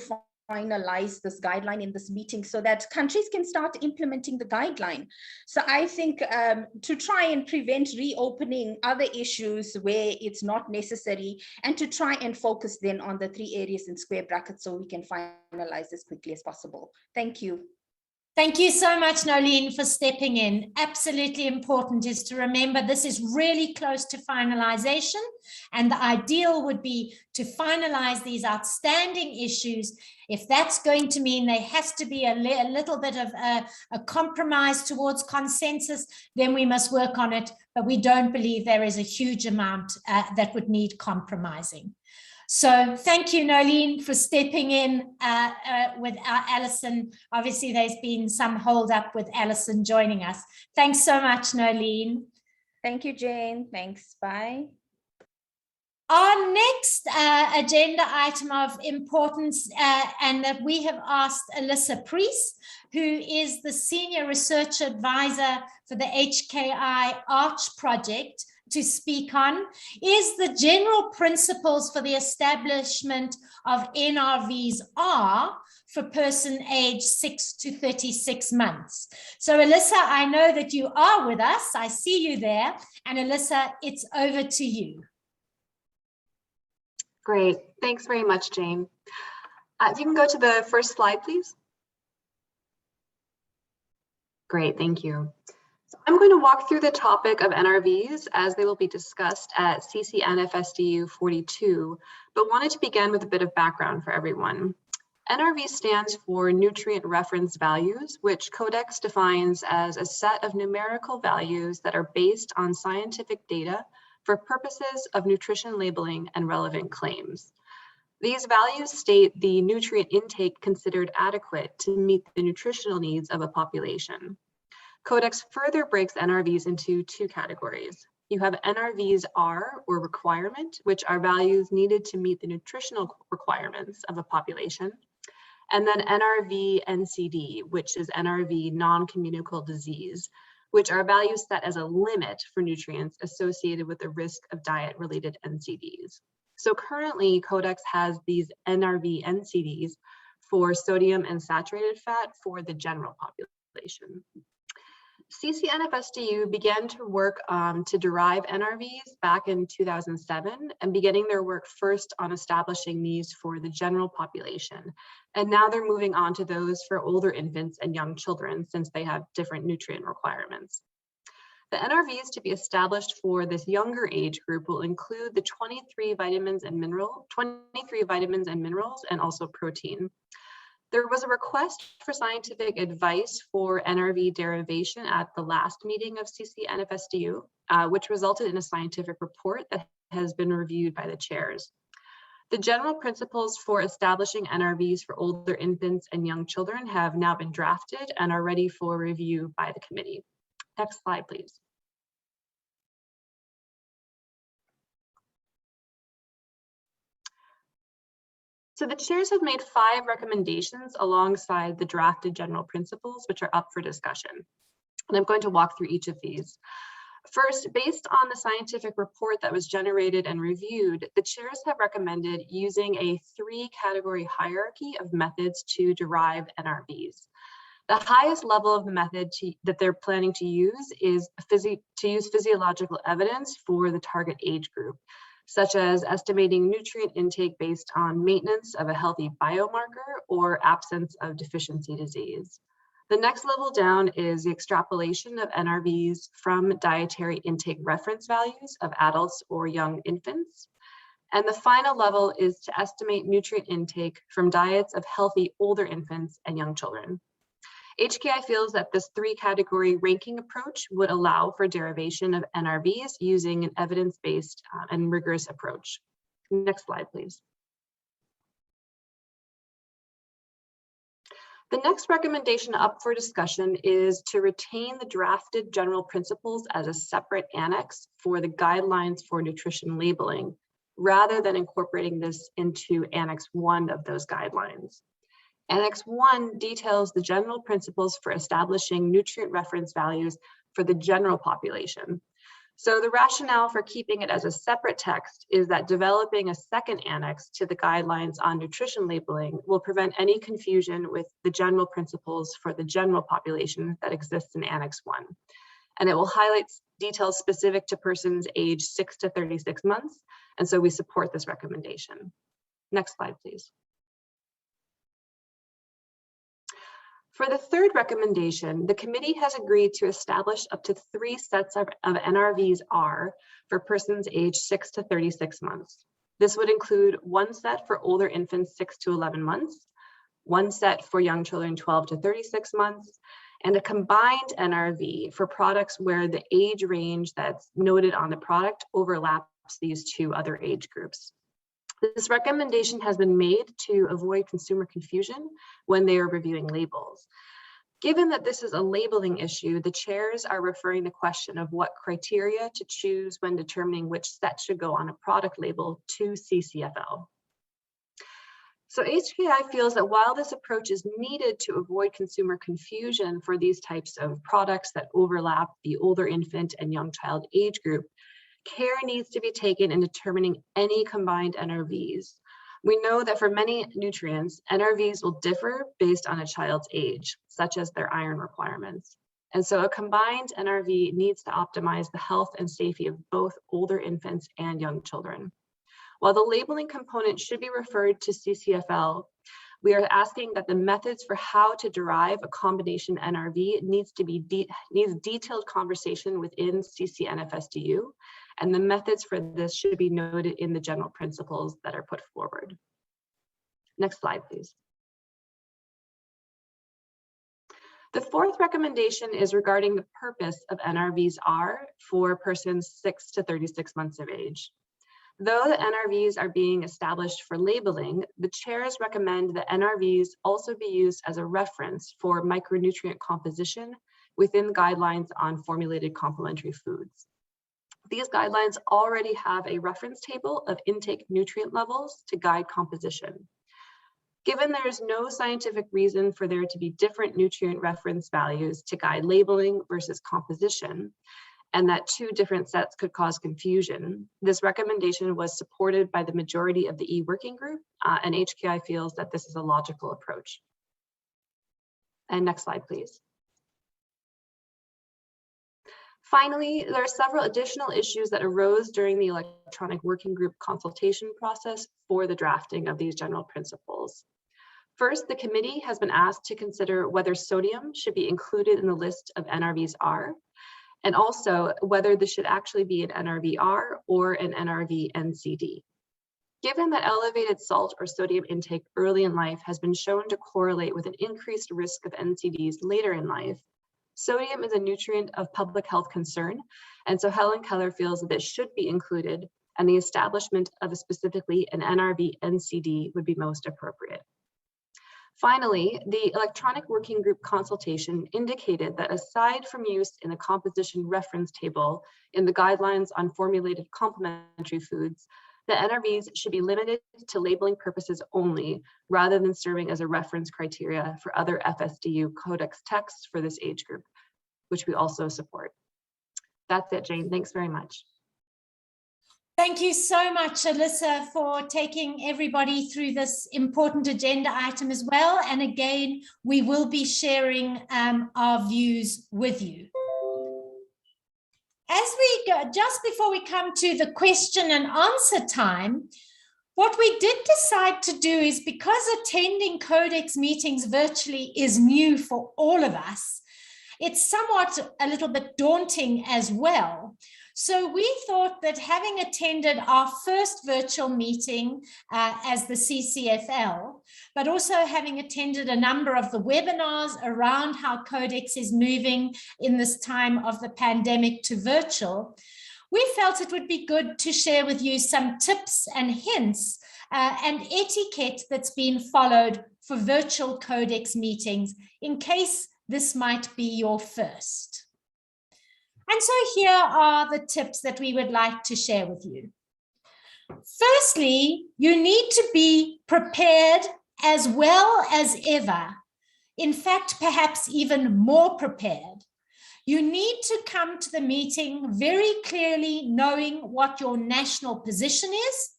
finalize this guideline in this meeting so that countries can start implementing the guideline. So I think to try and prevent reopening other issues where it's not necessary, and to try and focus then on the 3 areas in square brackets so we can finalize as quickly as possible. Thank you. Thank you so much, Nolene, for stepping in. Absolutely important is to remember this is really close to finalization, and the ideal would be to finalize these outstanding issues. If that's going to mean there has to be a little bit of a compromise towards consensus, then we must work on it, but we don't believe there is a huge amount that would need compromising. So thank you, Nolene, for stepping in with Alison. Obviously, there's been some hold up with Alison joining us. Thanks so much, Nolene. Thank you, Jane. Thanks. Bye. Our next agenda item of importance, and that we have asked Alyssa Priest, who is the Senior Research Advisor for the HKI ARCH project, to speak on, is the general principles for the establishment of NRVs are for person aged 6 to 36 months. So Alyssa, I know that you are with us. I see you there. And Alyssa, it's over to you. Great. Thanks very much, Jane. If you can go to the first slide, please. Great, thank you. So I'm going to walk through the topic of NRVs as they will be discussed at CCNFSDU 42, but wanted to begin with a bit of background for everyone. NRV stands for Nutrient Reference Values, which Codex defines as a set of numerical values that are based on scientific data for purposes of nutrition labeling and relevant claims. These values state the nutrient intake considered adequate to meet the nutritional needs of a population. Codex further breaks NRVs into 2 categories. You have NRVs R, or requirement, which are values needed to meet the nutritional requirements of a population. And then NRV NCD, which is NRV non-communicable disease, which are values set as a limit for nutrients associated with the risk of diet-related NCDs. So currently, Codex has these NRV NCDs for sodium and saturated fat for the general population. CCNFSDU began to work to derive NRVs back in 2007 and beginning their work first on establishing these for the general population. And now they're moving on to those for older infants and young children since they have different nutrient requirements. The NRVs to be established for this younger age group will include the 23 vitamins and minerals and also protein. There was a request for scientific advice for NRV derivation at the last meeting of CCNFSDU, which resulted in a scientific report that has been reviewed by the chairs. The general principles for establishing NRVs for older infants and young children have now been drafted and are ready for review by the committee. Next slide, please. So the chairs have made 5 recommendations alongside the drafted general principles, which are up for discussion. And I'm going to walk through each of these. First, based on the scientific report that was generated and reviewed, the chairs have recommended using a 3-category hierarchy of methods to derive NRVs. The highest level of the method that they're planning to use is to use physiological evidence for the target age group, such as estimating nutrient intake based on maintenance of a healthy biomarker or absence of deficiency disease. The next level down is the extrapolation of NRVs from dietary intake reference values of adults or young infants. And the final level is to estimate nutrient intake from diets of healthy older infants and young children. HKI feels that this 3-category ranking approach would allow for derivation of NRVs using an evidence-based and rigorous approach. Next slide, please. The next recommendation up for discussion is to retain the drafted general principles as a separate annex for the guidelines for nutrition labeling, rather than incorporating this into Annex 1 of those guidelines. Annex 1 details the general principles for establishing nutrient reference values for the general population. So the rationale for keeping it as a separate text is that developing a second annex to the guidelines on nutrition labeling will prevent any confusion with the general principles for the general population that exists in Annex 1. And it will highlight details specific to persons aged 6 to 36 months. And so we support this recommendation. Next slide, please. For the third recommendation, the committee has agreed to establish up to 3 sets of NRVs R for persons aged 6 to 36 months. This would include 1 set for older infants 6 to 11 months, 1 set for young children 12 to 36 months, and a combined NRV for products where the age range that's noted on the product overlaps these 2 other age groups. This recommendation has been made to avoid consumer confusion when they are reviewing labels. Given that this is a labeling issue, the chairs are referring the question of what criteria to choose when determining which set should go on a product label to CCFL. So HKI feels that while this approach is needed to avoid consumer confusion for these types of products that overlap the older infant and young child age group, care needs to be taken in determining any combined NRVs. We know that for many nutrients, NRVs will differ based on a child's age, such as their iron requirements. And so a combined NRV needs to optimize the health and safety of both older infants and young children. While the labeling component should be referred to CCFL, we are asking that the methods for how to derive a combination NRV needs detailed conversation within CCNFSDU, and the methods for this should be noted in the general principles that are put forward. Next slide, please. The fourth recommendation is regarding the purpose of NRVs R for persons 6 to 36 months of age. Though the NRVs are being established for labeling, the chairs recommend that NRVs also be used as a reference for micronutrient composition within guidelines on formulated complementary foods. These guidelines already have a reference table of intake nutrient levels to guide composition. Given there is no scientific reason for there to be different nutrient reference values to guide labeling versus composition, and that 2 different sets could cause confusion, this recommendation was supported by the majority of the E-working group, and HKI feels that this is a logical approach. And next slide, please. Finally, there are several additional issues that arose during the electronic working group consultation process for the drafting of these general principles. First, the committee has been asked to consider whether sodium should be included in the list of NRVs R, and also whether this should actually be an NRV R or an NRV NCD. Given that elevated salt or sodium intake early in life has been shown to correlate with an increased risk of NCDs later in life, sodium is a nutrient of public health concern, and so Helen Keller feels that this should be included, and the establishment of specifically an NRV NCD would be most appropriate. Finally, the electronic working group consultation indicated that aside from use in the composition reference table in the guidelines on formulated complementary foods, the NRVs should be limited to labeling purposes only, rather than serving as a reference criteria for other FSDU Codex texts for this age group, which we also support. That's it, Jane. Thanks very much. Thank you so much, Alyssa, for taking everybody through this important agenda item as well. And again, we will be sharing our views with you. As we go, just before we come to the question and answer time, what we did decide to do is, because attending Codex meetings virtually is new for all of us, it's somewhat a little bit daunting as well. So we thought that, having attended our first virtual meeting as the CCFL, but also having attended a number of the webinars around how Codex is moving in this time of the pandemic to virtual, we felt it would be good to share with you some tips and hints and etiquette that's been followed for virtual Codex meetings, in case this might be your first. And so here are the tips that we would like to share with you. Firstly, you need to be prepared as well as ever. In fact, perhaps even more prepared. You need to come to the meeting very clearly knowing what your national position is,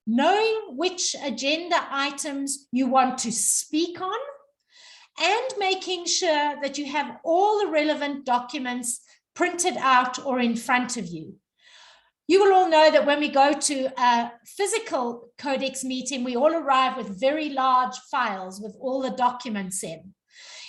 knowing which agenda items you want to speak on, and making sure that you have all the relevant documents printed out or in front of you. You will all know that when we go to a physical Codex meeting, we all arrive with very large files with all the documents in.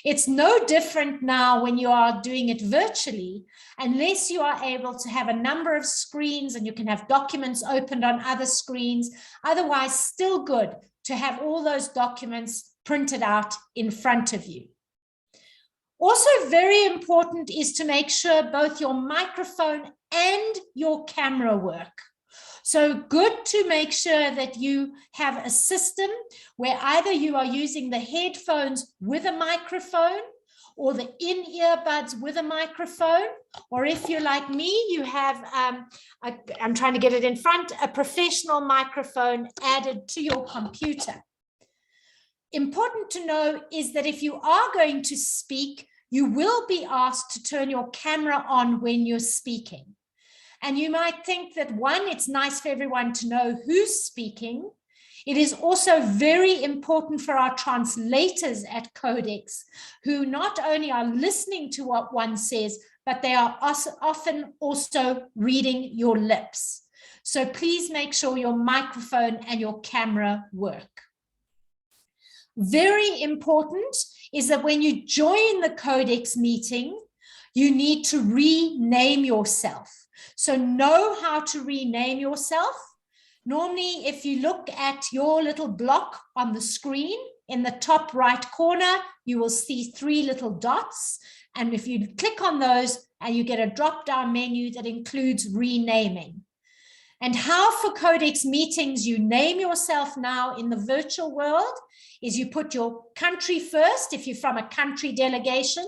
It's no different now when you are doing it virtually, unless you are able to have a number of screens and you can have documents opened on other screens. Otherwise, still good to have all those documents printed out in front of you. Also very important is to make sure both your microphone and your camera work. So good to make sure that you have a system where either you are using the headphones with a microphone or the in-ear buds with a microphone, or if you're like me, you have, I'm trying to get it in front, a professional microphone added to your computer. Important to know is that if you are going to speak, you will be asked to turn your camera on when you're speaking. And you might think that, one, it's nice for everyone to know who's speaking. It is also very important for our translators at Codex, who not only are listening to what one says, but they are often also reading your lips. So please make sure your microphone and your camera work. Very important is that when you join the Codex meeting, you need to rename yourself. So know how to rename yourself. Normally, if you look at your little block on the screen, in the top right corner, you will see 3 little dots. And if you click on those, and you get a drop-down menu that includes renaming. And how for Codex meetings you name yourself now in the virtual world is you put your country first, if you're from a country delegation,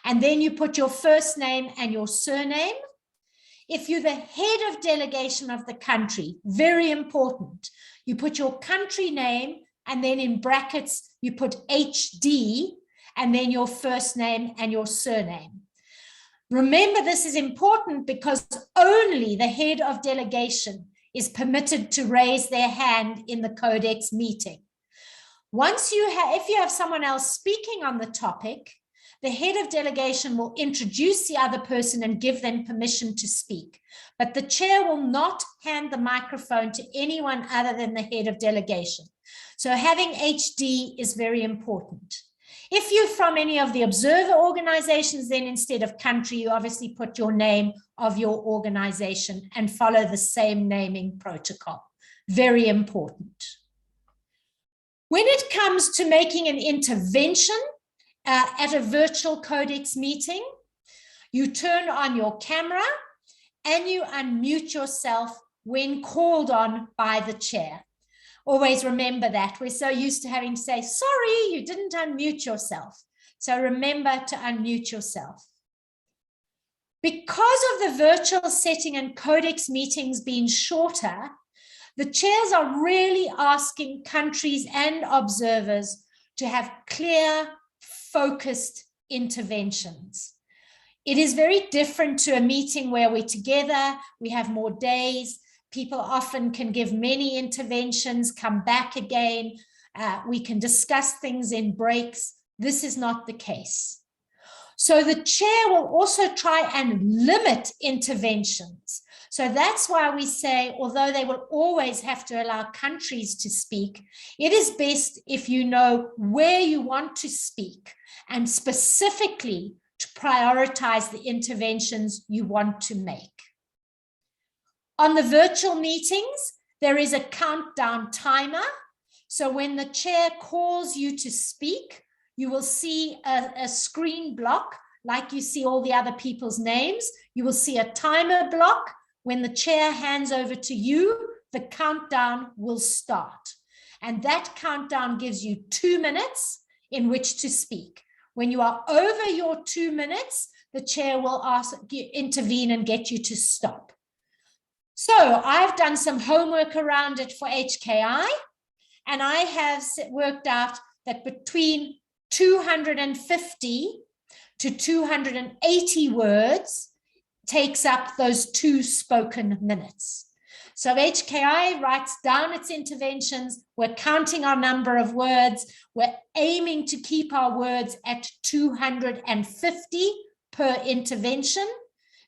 and then you put your first name and your surname. If you're the head of delegation of the country, very important, you put your country name and then in brackets, you put HD and then your first name and your surname. Remember, this is important because only the head of delegation is permitted to raise their hand in the Codex meeting. Once you have, if you have someone else speaking on the topic, the head of delegation will introduce the other person and give them permission to speak. But the chair will not hand the microphone to anyone other than the head of delegation. So having HD is very important. If you're from any of the observer organizations, then instead of country, you obviously put your name of your organization and follow the same naming protocol. Very important. When it comes to making an intervention at a virtual Codex meeting, you turn on your camera and you unmute yourself when called on by the chair. Always remember that. We're so used to having to say, sorry, you didn't unmute yourself. So remember to unmute yourself. Because of the virtual setting and Codex meetings being shorter, the chairs are really asking countries and observers to have clear, focused interventions. It is very different to a meeting where we're together, we have more days, people often can give many interventions, come back again, we can discuss things in breaks. This is not the case. So the chair will also try and limit interventions. So that's why we say, although they will always have to allow countries to speak, it is best if you know where you want to speak and specifically to prioritize the interventions you want to make. On the virtual meetings, there is a countdown timer. So when the chair calls you to speak, you will see a screen block, like you see all the other people's names. You will see a timer block. When the chair hands over to you, the countdown will start. And that countdown gives you 2 minutes in which to speak. When you are over your 2 minutes, the chair will intervene and get you to stop. So I've done some homework around it for HKI, and I have worked out that between 250 to 280 words takes up those 2 spoken minutes. So HKI writes down its interventions. We're counting our number of words. We're aiming to keep our words at 250 per intervention,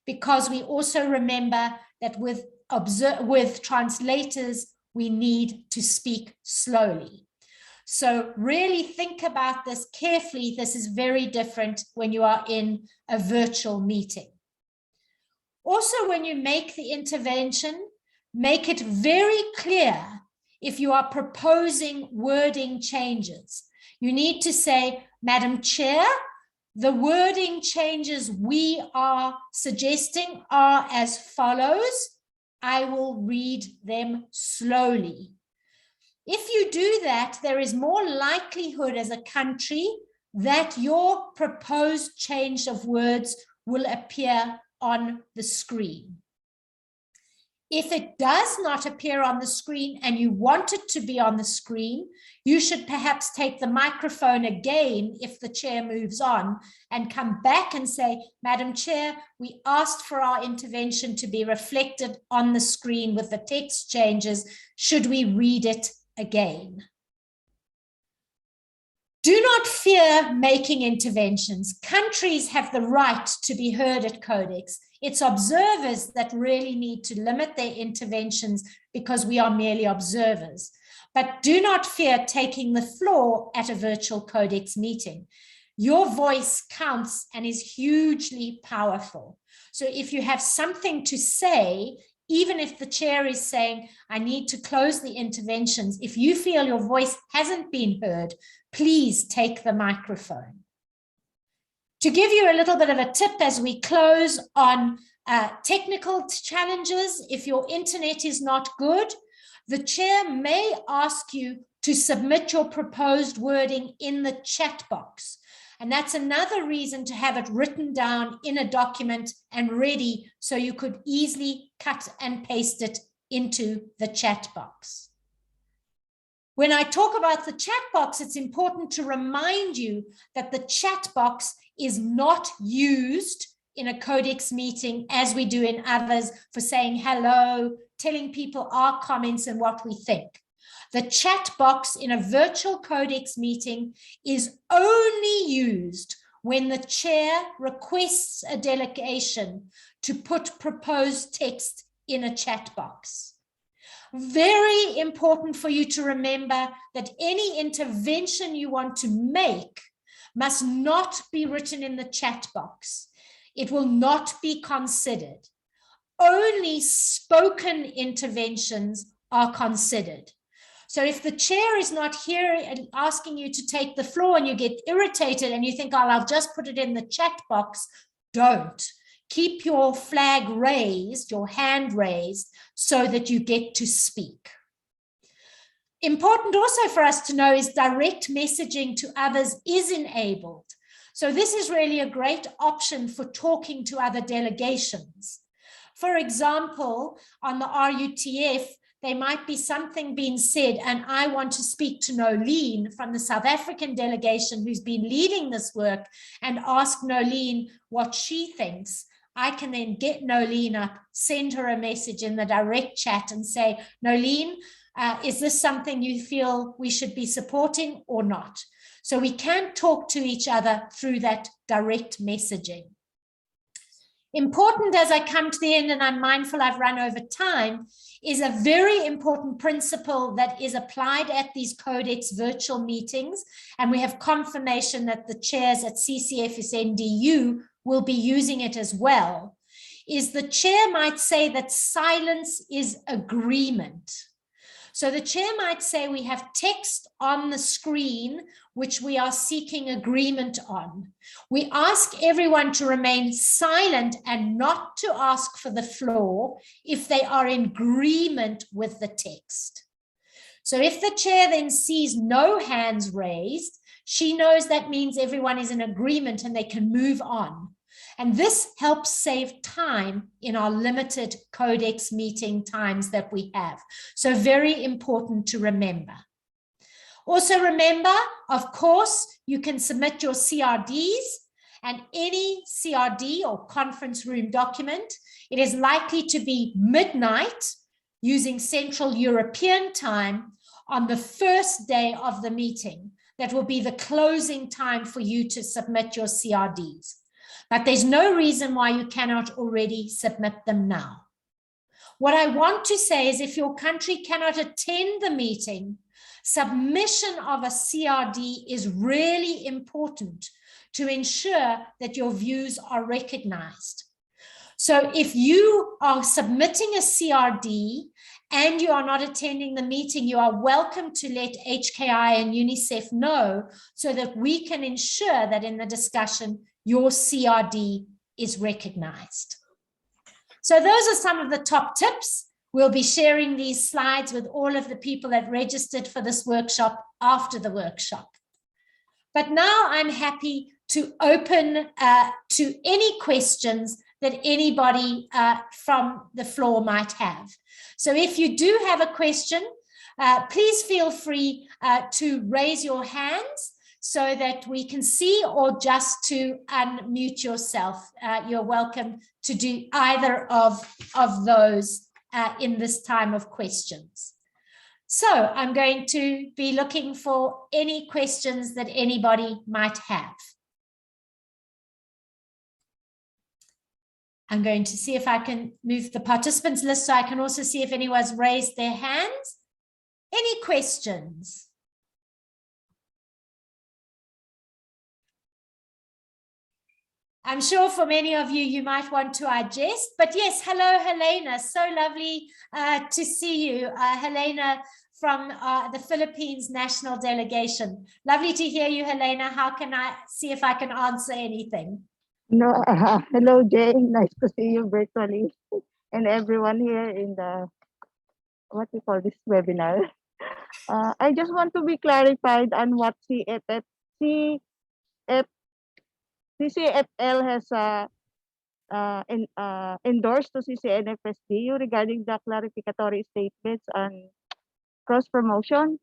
because we also remember that with translators, we need to speak slowly. So really think about this carefully. This is very different when you are in a virtual meeting. Also, when you make the intervention, make it very clear if you are proposing wording changes. You need to say, Madam Chair, the wording changes we are suggesting are as follows. I will read them slowly. If you do that, there is more likelihood as a country that your proposed change of words will appear on the screen. If it does not appear on the screen and you want it to be on the screen, you should perhaps take the microphone again if the chair moves on and come back and say, Madam Chair, we asked for our intervention to be reflected on the screen with the text changes. Should we read it again? Do not fear making interventions. Countries have the right to be heard at Codex. It's observers that really need to limit their interventions because we are merely observers. But do not fear taking the floor at a virtual Codex meeting. Your voice counts and is hugely powerful. So if you have something to say, even if the chair is saying, I need to close the interventions, if you feel your voice hasn't been heard, please take the microphone. To give you a little bit of a tip as we close on technical challenges, if your internet is not good, the chair may ask you to submit your proposed wording in the chat box. And that's another reason to have it written down in a document and ready so you could easily cut and paste it into the chat box. When I talk about the chat box, it's important to remind you that the chat box is not used in a Codex meeting as we do in others for saying hello, telling people our comments and what we think. The chat box in a virtual Codex meeting is only used when the chair requests a delegation to put proposed text in a chat box. Very important for you to remember that any intervention you want to make must not be written in the chat box. It will not be considered. Only spoken interventions are considered. So if the chair is not here and asking you to take the floor and you get irritated and you think, oh, I'll just put it in the chat box, don't. Keep your flag raised, your hand raised, so that you get to speak. Important also for us to know is direct messaging to others is enabled. So this is really a great option for talking to other delegations. For example, on the RUTF, there might be something being said, and I want to speak to Nolene from the South African delegation who's been leading this work and ask Nolene what she thinks. I can then get Nolene up, send her a message in the direct chat and say, Nolene, is this something you feel we should be supporting or not? So we can talk to each other through that direct messaging. Important as I come to the end, and I'm mindful I've run over time, is a very important principle that is applied at these Codex virtual meetings, and we have confirmation that the chairs at CCNFSDU will be using it as well, is the chair might say that silence is agreement. So the chair might say we have text on the screen which we are seeking agreement on. We ask everyone to remain silent and not to ask for the floor if they are in agreement with the text. So if the chair then sees no hands raised, she knows that means everyone is in agreement and they can move on. And this helps save time in our limited Codex meeting times that we have. So very important to remember. Also remember, of course, you can submit your CRDs, and any CRD or conference room document, it is likely to be midnight using Central European time on the first day of the meeting. That will be the closing time for you to submit your CRDs. But there's no reason why you cannot already submit them now. What I want to say is if your country cannot attend the meeting, submission of a CRD is really important to ensure that your views are recognized. So if you are submitting a CRD and you are not attending the meeting, you are welcome to let HKI and UNICEF know so that we can ensure that in the discussion, your CRD is recognized. So those are some of the top tips. We'll be sharing these slides with all of the people that registered for this workshop after the workshop. But now I'm happy to open to any questions that anybody from the floor might have. So if you do have a question, please feel free to raise your hands so that we can see, or just to unmute yourself. You're welcome to do either of those in this time of questions. So I'm going to be looking for any questions that anybody might have. I'm going to see if I can move the participants list so I can also see if anyone's raised their hands. Any questions? I'm sure for many of you, you might want to adjust, but yes, hello, Helena. So lovely to see you. Helena from the Philippines National Delegation. Lovely to hear you, Helena. How can I see if I can answer anything? No, hello, Jane. Nice to see you virtually and everyone here in the, what we call this webinar. I just want to be clarified on what CCFL has endorsed to CCNFSDU regarding the clarificatory statements on cross-promotion.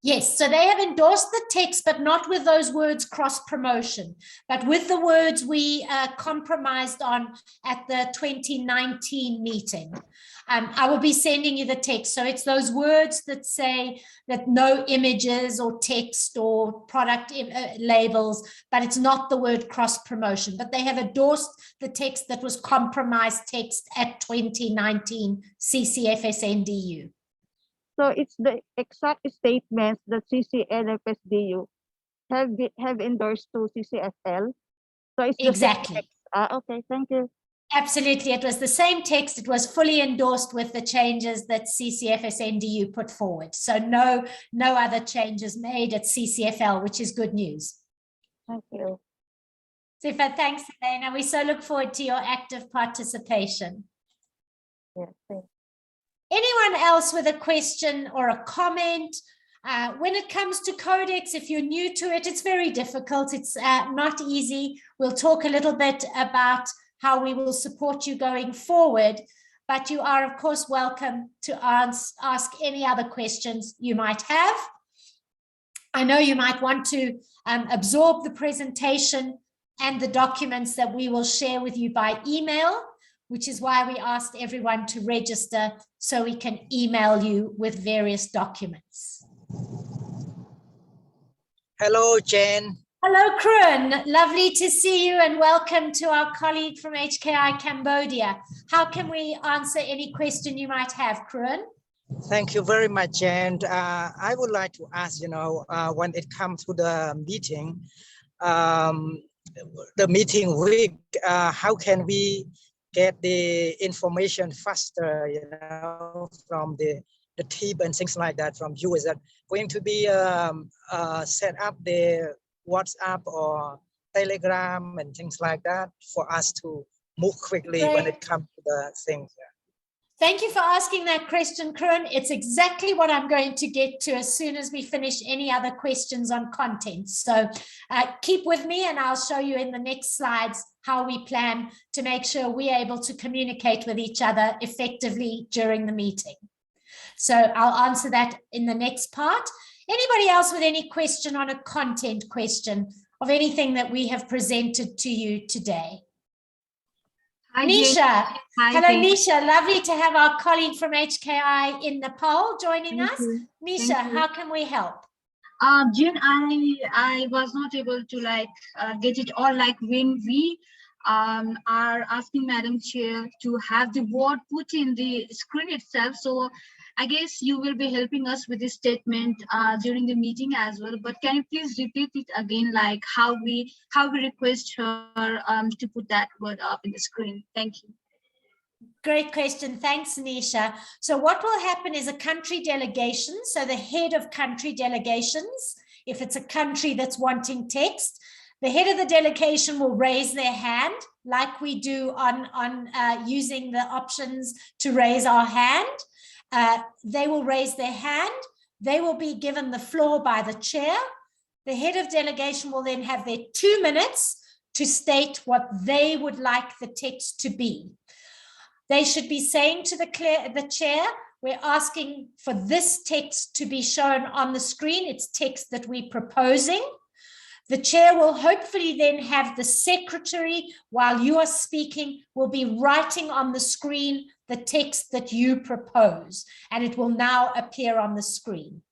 Yes, so they have endorsed the text, but not with those words cross-promotion, but with the words we compromised on at the 2019 meeting. I will be sending you the text. So it's those words that say that no images or text or product labels, but it's not the word cross-promotion. But they have endorsed the text that was compromised text at 2019 CCFSDU. So it's the exact statements that CCNFSDU have endorsed to CCFL. So it's exactly. Okay, thank you. Absolutely. It was the same text. It was fully endorsed with the changes that CCFSNDU put forward. So no other changes made at CCFL, which is good news. Thank you. Super. Thanks, Helena. We so look forward to your active participation. Yes, thanks. Anyone else with a question or a comment? When it comes to Codex, if you're new to it, it's very difficult. It's not easy. We'll talk a little bit about how we will support you going forward, but you are, of course, welcome to ask any other questions you might have. I know you might want to absorb the presentation and the documents that we will share with you by email, which is why we asked everyone to register so we can email you with various documents. Hello, Jen. Hello, Kroon. Lovely to see you and welcome to our colleague from HKI Cambodia. How can we answer any question you might have, Kroon? Thank you very much, Jen. I would like to ask, when it comes to the meeting week, how can we get the information faster, from the team and things like that from you? Is that going to be set up the WhatsApp or Telegram and things like that for us to move quickly when it comes to the things? Thank you for asking that question, Kroon. It's exactly what I'm going to get to as soon as we finish any other questions on content. So keep with me and I'll show you in the next slides how we plan to make sure we're able to communicate with each other effectively during the meeting. So I'll answer that in the next part. Anybody else with any question on a content question of anything that we have presented to you today? Hi, Nisha. Hi, hello, Jane. Nisha. Lovely to have our colleague from HKI in Nepal joining us. Nisha, how can we help? Jane, I was not able to get it all. When we are asking Madam Chair to have the word put in the screen itself, so I guess you will be helping us with this statement during the meeting as well. But can you please repeat it again, like how we request her to put that word up in the screen? Thank you. Great question. Thanks, Nisha. So what will happen is a country delegation, so the head of country delegations, if it's a country that's wanting text, the head of the delegation will raise their hand like we do on using the options to raise our hand. They will raise their hand. They will be given the floor by the chair. The head of delegation will then have their 2 minutes to state what they would like the text to be. They should be saying to the chair, we're asking for this text to be shown on the screen. It's text that we're proposing. The chair will hopefully then have the secretary, while you are speaking, will be writing on the screen the text that you propose, and it will now appear on the screen.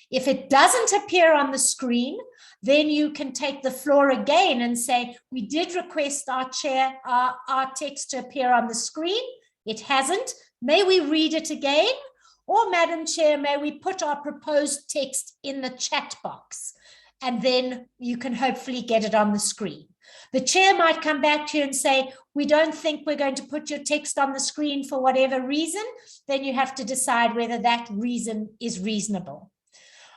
If it doesn't appear on the screen, then you can take the floor again and say, we did request our chair, our text to appear on the screen. It hasn't. May we read it again? Or, Madam Chair, may we put our proposed text in the chat box? And then you can hopefully get it on the screen. The chair might come back to you and say, we don't think we're going to put your text on the screen for whatever reason. Then you have to decide whether that reason is reasonable.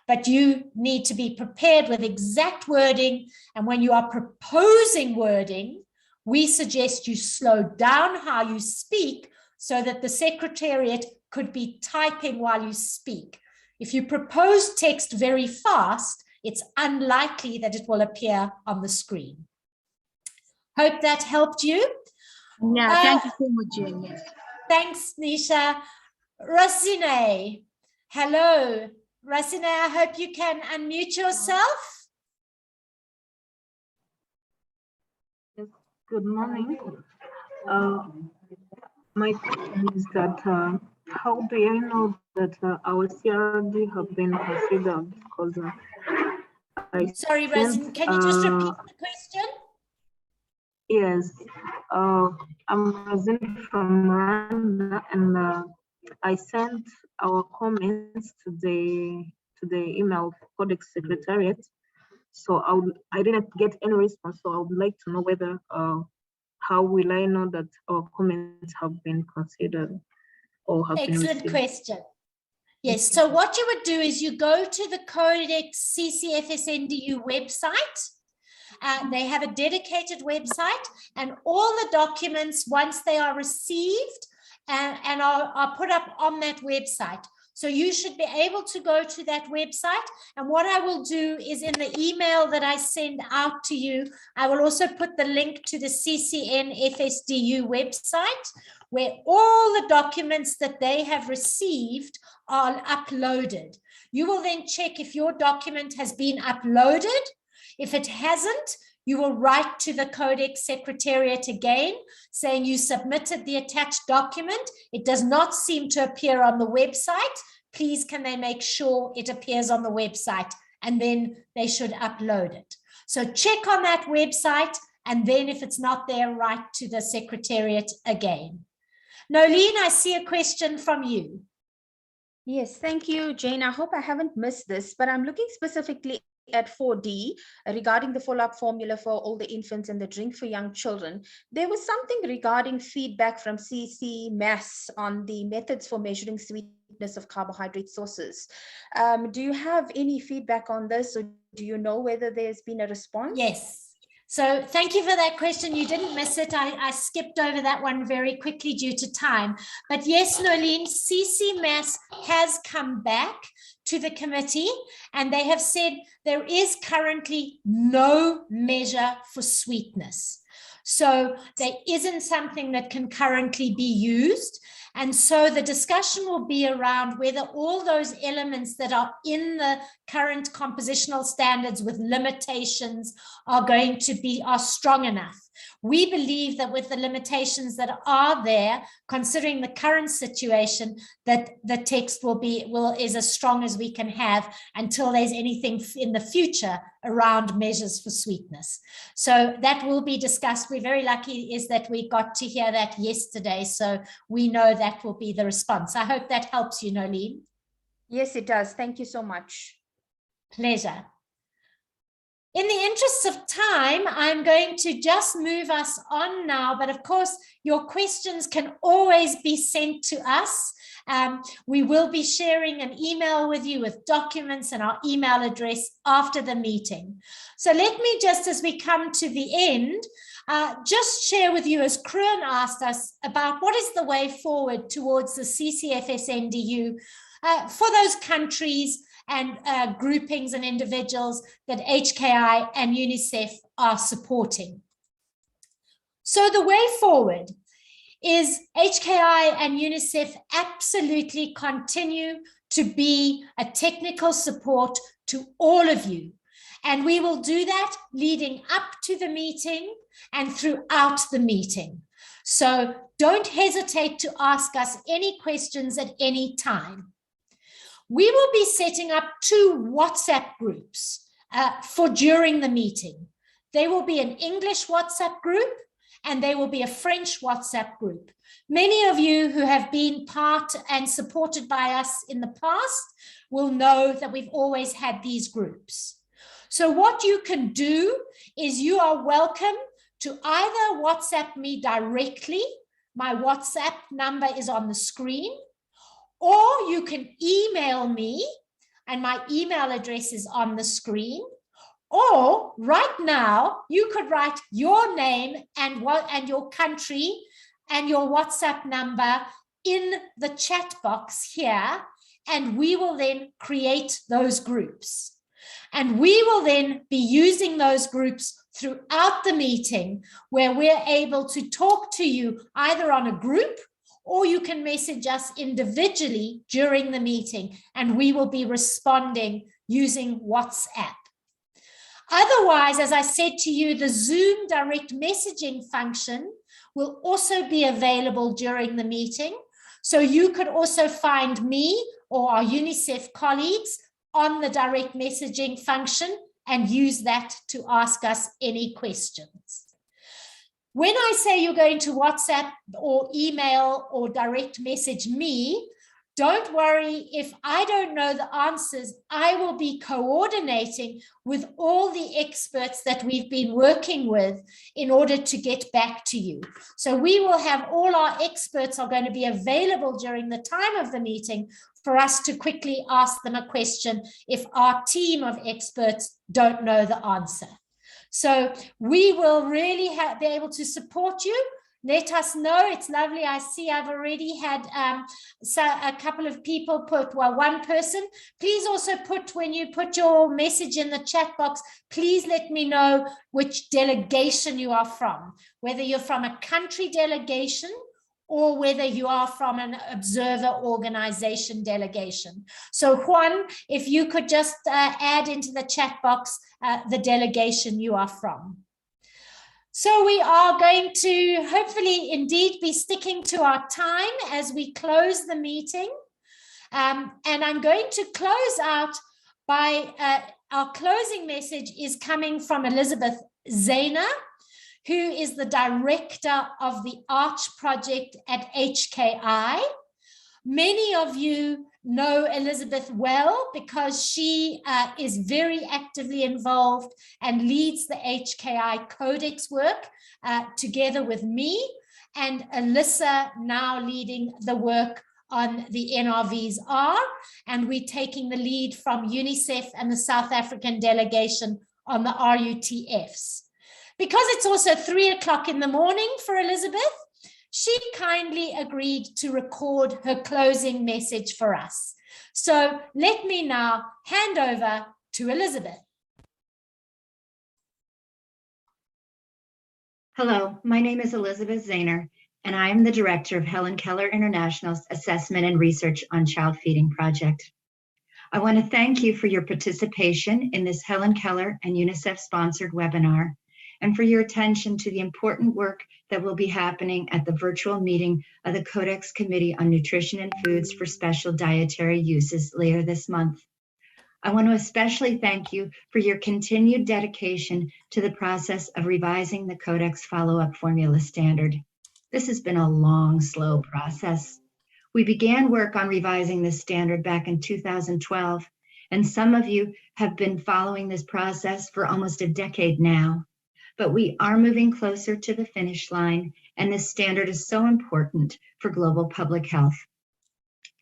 But you need to be prepared with exact wording. And when you are proposing wording, we suggest you slow down how you speak so that the secretariat could be typing while you speak. If you propose text very fast, it's unlikely that it will appear on the screen. Hope that helped you. Yeah, thank you so much, Jane. Yes. Thanks, Nisha. Rosine, hello. Rosine, I hope you can unmute yourself. Yes, good morning. My question is that how do I know that our CRD have been considered? Because sorry, Rosine, can you just repeat the question? Yes, I'm Rosine from Rwanda, and I sent our comments to the email Codex Secretariat. So I didn't get any response. So I would like to know whether how will I know that our comments have been considered or have been Excellent received? question. Yes, so what you would do is you go to the Codex CCNFSDU website. They have a dedicated website, and all the documents, once they are received and are put up on that website. So you should be able to go to that website. And what I will do is in the email that I send out to you, I will also put the link to the CCNFSDU website, where all the documents that they have received are uploaded. You will then check if your document has been uploaded. If it hasn't, you will write to the Codex Secretariat again, saying you submitted the attached document. It does not seem to appear on the website. Please, can they make sure it appears on the website? And then they should upload it. So check on that website, and then if it's not there, write to the Secretariat again. Nolene, I see a question from you. Yes, thank you, Jane. I hope I haven't missed this, but I'm looking specifically at 4D regarding the follow-up formula for older infants and the drink for young children. There was something regarding feedback from CCMAS on the methods for measuring sweetness of carbohydrate sources. Do you have any feedback on this, or do you know whether there's been a response? Yes. So thank you for that question. You didn't miss it. I skipped over that one very quickly due to time. But yes, Nolene, CCMAS has come back to the committee, and they have said there is currently no measure for sweetness. So there isn't something that can currently be used. And so the discussion will be around whether all those elements that are in the current compositional standards with limitations are strong enough. We believe that with the limitations that are there, considering the current situation, that the text is as strong as we can have until there's anything in the future around measures for sweetness. So that will be discussed. We're very lucky is that we got to hear that yesterday. So we know that will be the response. I hope that helps you, Nolene. Yes, it does. Thank you so much. Pleasure. In the interest of time, I'm going to just move us on now, but of course, your questions can always be sent to us. We will be sharing an email with you with documents and our email address after the meeting. So let me just, as we come to the end, just share with you, as Kruan asked us, about what is the way forward towards the CCFSDU for those countries and groupings and individuals that HKI and UNICEF are supporting. So the way forward is HKI and UNICEF absolutely continue to be a technical support to all of you. And we will do that leading up to the meeting and throughout the meeting. So don't hesitate to ask us any questions at any time. We will be setting up 2 WhatsApp groups for during the meeting. There will be an English WhatsApp group and there will be a French WhatsApp group. Many of you who have been part and supported by us in the past will know that we've always had these groups. So what you can do is you are welcome to either WhatsApp me directly. My WhatsApp number is on the screen. Or you can email me, and my email address is on the screen. Or right now, you could write your name and your country and your WhatsApp number in the chat box here, and we will then create those groups. And we will then be using those groups throughout the meeting, where we're able to talk to you either on a group, or you can message us individually during the meeting, and we will be responding using WhatsApp. Otherwise, as I said to you, the Zoom direct messaging function will also be available during the meeting. So you could also find me or our UNICEF colleagues on the direct messaging function and use that to ask us any questions. When I say you're going to WhatsApp or email or direct message me, don't worry, if I don't know the answers, I will be coordinating with all the experts that we've been working with in order to get back to you. So we will have all our experts are going to be available during the time of the meeting for us to quickly ask them a question if our team of experts don't know the answer. So we will really be able to support you. Let us know. It's lovely. I see I've already had a couple of people put, well, one person. Please also put, when you put your message in the chat box, please let me know which delegation you are from, whether you're from a country delegation or whether you are from an observer organization delegation. So Juan, if you could just add into the chat box the delegation you are from. So we are going to hopefully indeed be sticking to our time as we close the meeting. And I'm going to close out by, our closing message is coming from Elizabeth Zayner, who is the director of the Arch project at HKI. Many of you know Elizabeth well because she is very actively involved and leads the HKI Codex work together with me, and Alyssa now leading the work on the NRVs are, and we're taking the lead from UNICEF and the South African delegation on the RUTFs. Because it's also 3 o'clock in the morning for Elizabeth, she kindly agreed to record her closing message for us. So let me now hand over to Elizabeth. Hello, my name is Elizabeth Zayner, and I am the director of Helen Keller International's Assessment and Research on Child Feeding Project. I want to thank you for your participation in this Helen Keller and UNICEF-sponsored webinar, and for your attention to the important work that will be happening at the virtual meeting of the Codex Committee on Nutrition and Foods for Special Dietary Uses later this month. I want to especially thank you for your continued dedication to the process of revising the Codex follow-up formula standard. This has been a long, slow process. We began work on revising this standard back in 2012, and some of you have been following this process for almost a decade now. But we are moving closer to the finish line, and this standard is so important for global public health.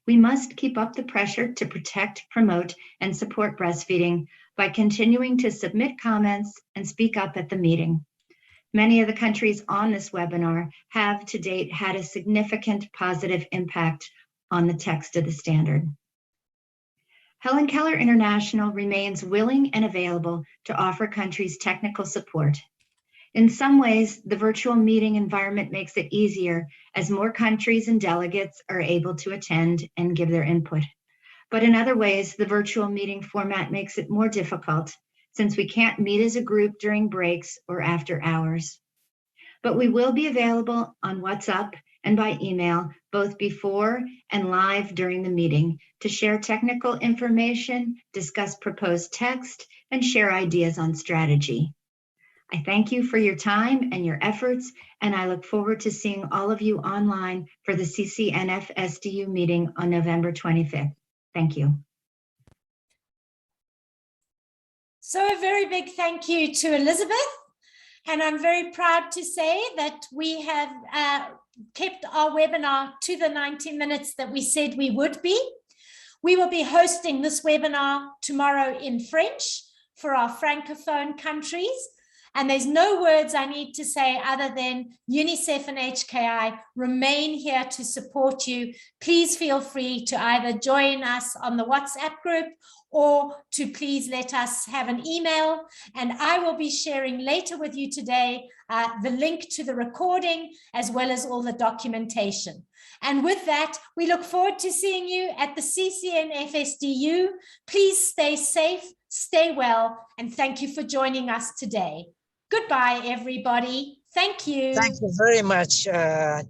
We must keep up the pressure to protect, promote, and support breastfeeding by continuing to submit comments and speak up at the meeting. Many of the countries on this webinar have to date had a significant positive impact on the text of the standard. Helen Keller International remains willing and available to offer countries technical support. In some ways, the virtual meeting environment makes it easier as more countries and delegates are able to attend and give their input. But in other ways, the virtual meeting format makes it more difficult since we can't meet as a group during breaks or after hours. But we will be available on WhatsApp and by email, both before and live during the meeting, to share technical information, discuss proposed text, and share ideas on strategy. I thank you for your time and your efforts, and I look forward to seeing all of you online for the CCNFSDU meeting on November 25th. Thank you. So a very big thank you to Elizabeth, and I'm very proud to say that we have kept our webinar to the 90 minutes that we said we would be. We will be hosting this webinar tomorrow in French for our Francophone countries. And there's no words I need to say other than UNICEF and HKI remain here to support you. Please feel free to either join us on the WhatsApp group or to please let us have an email. And I will be sharing later with you today the link to the recording as well as all the documentation. And with that, we look forward to seeing you at the CCNFSDU. Please stay safe, stay well, and thank you for joining us today. Goodbye, everybody. Thank you. Thank you very much,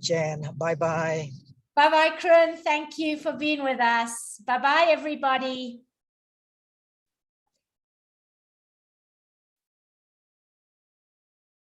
Jen. Bye-bye. Bye-bye, Krun. Thank you for being with us. Bye-bye, everybody.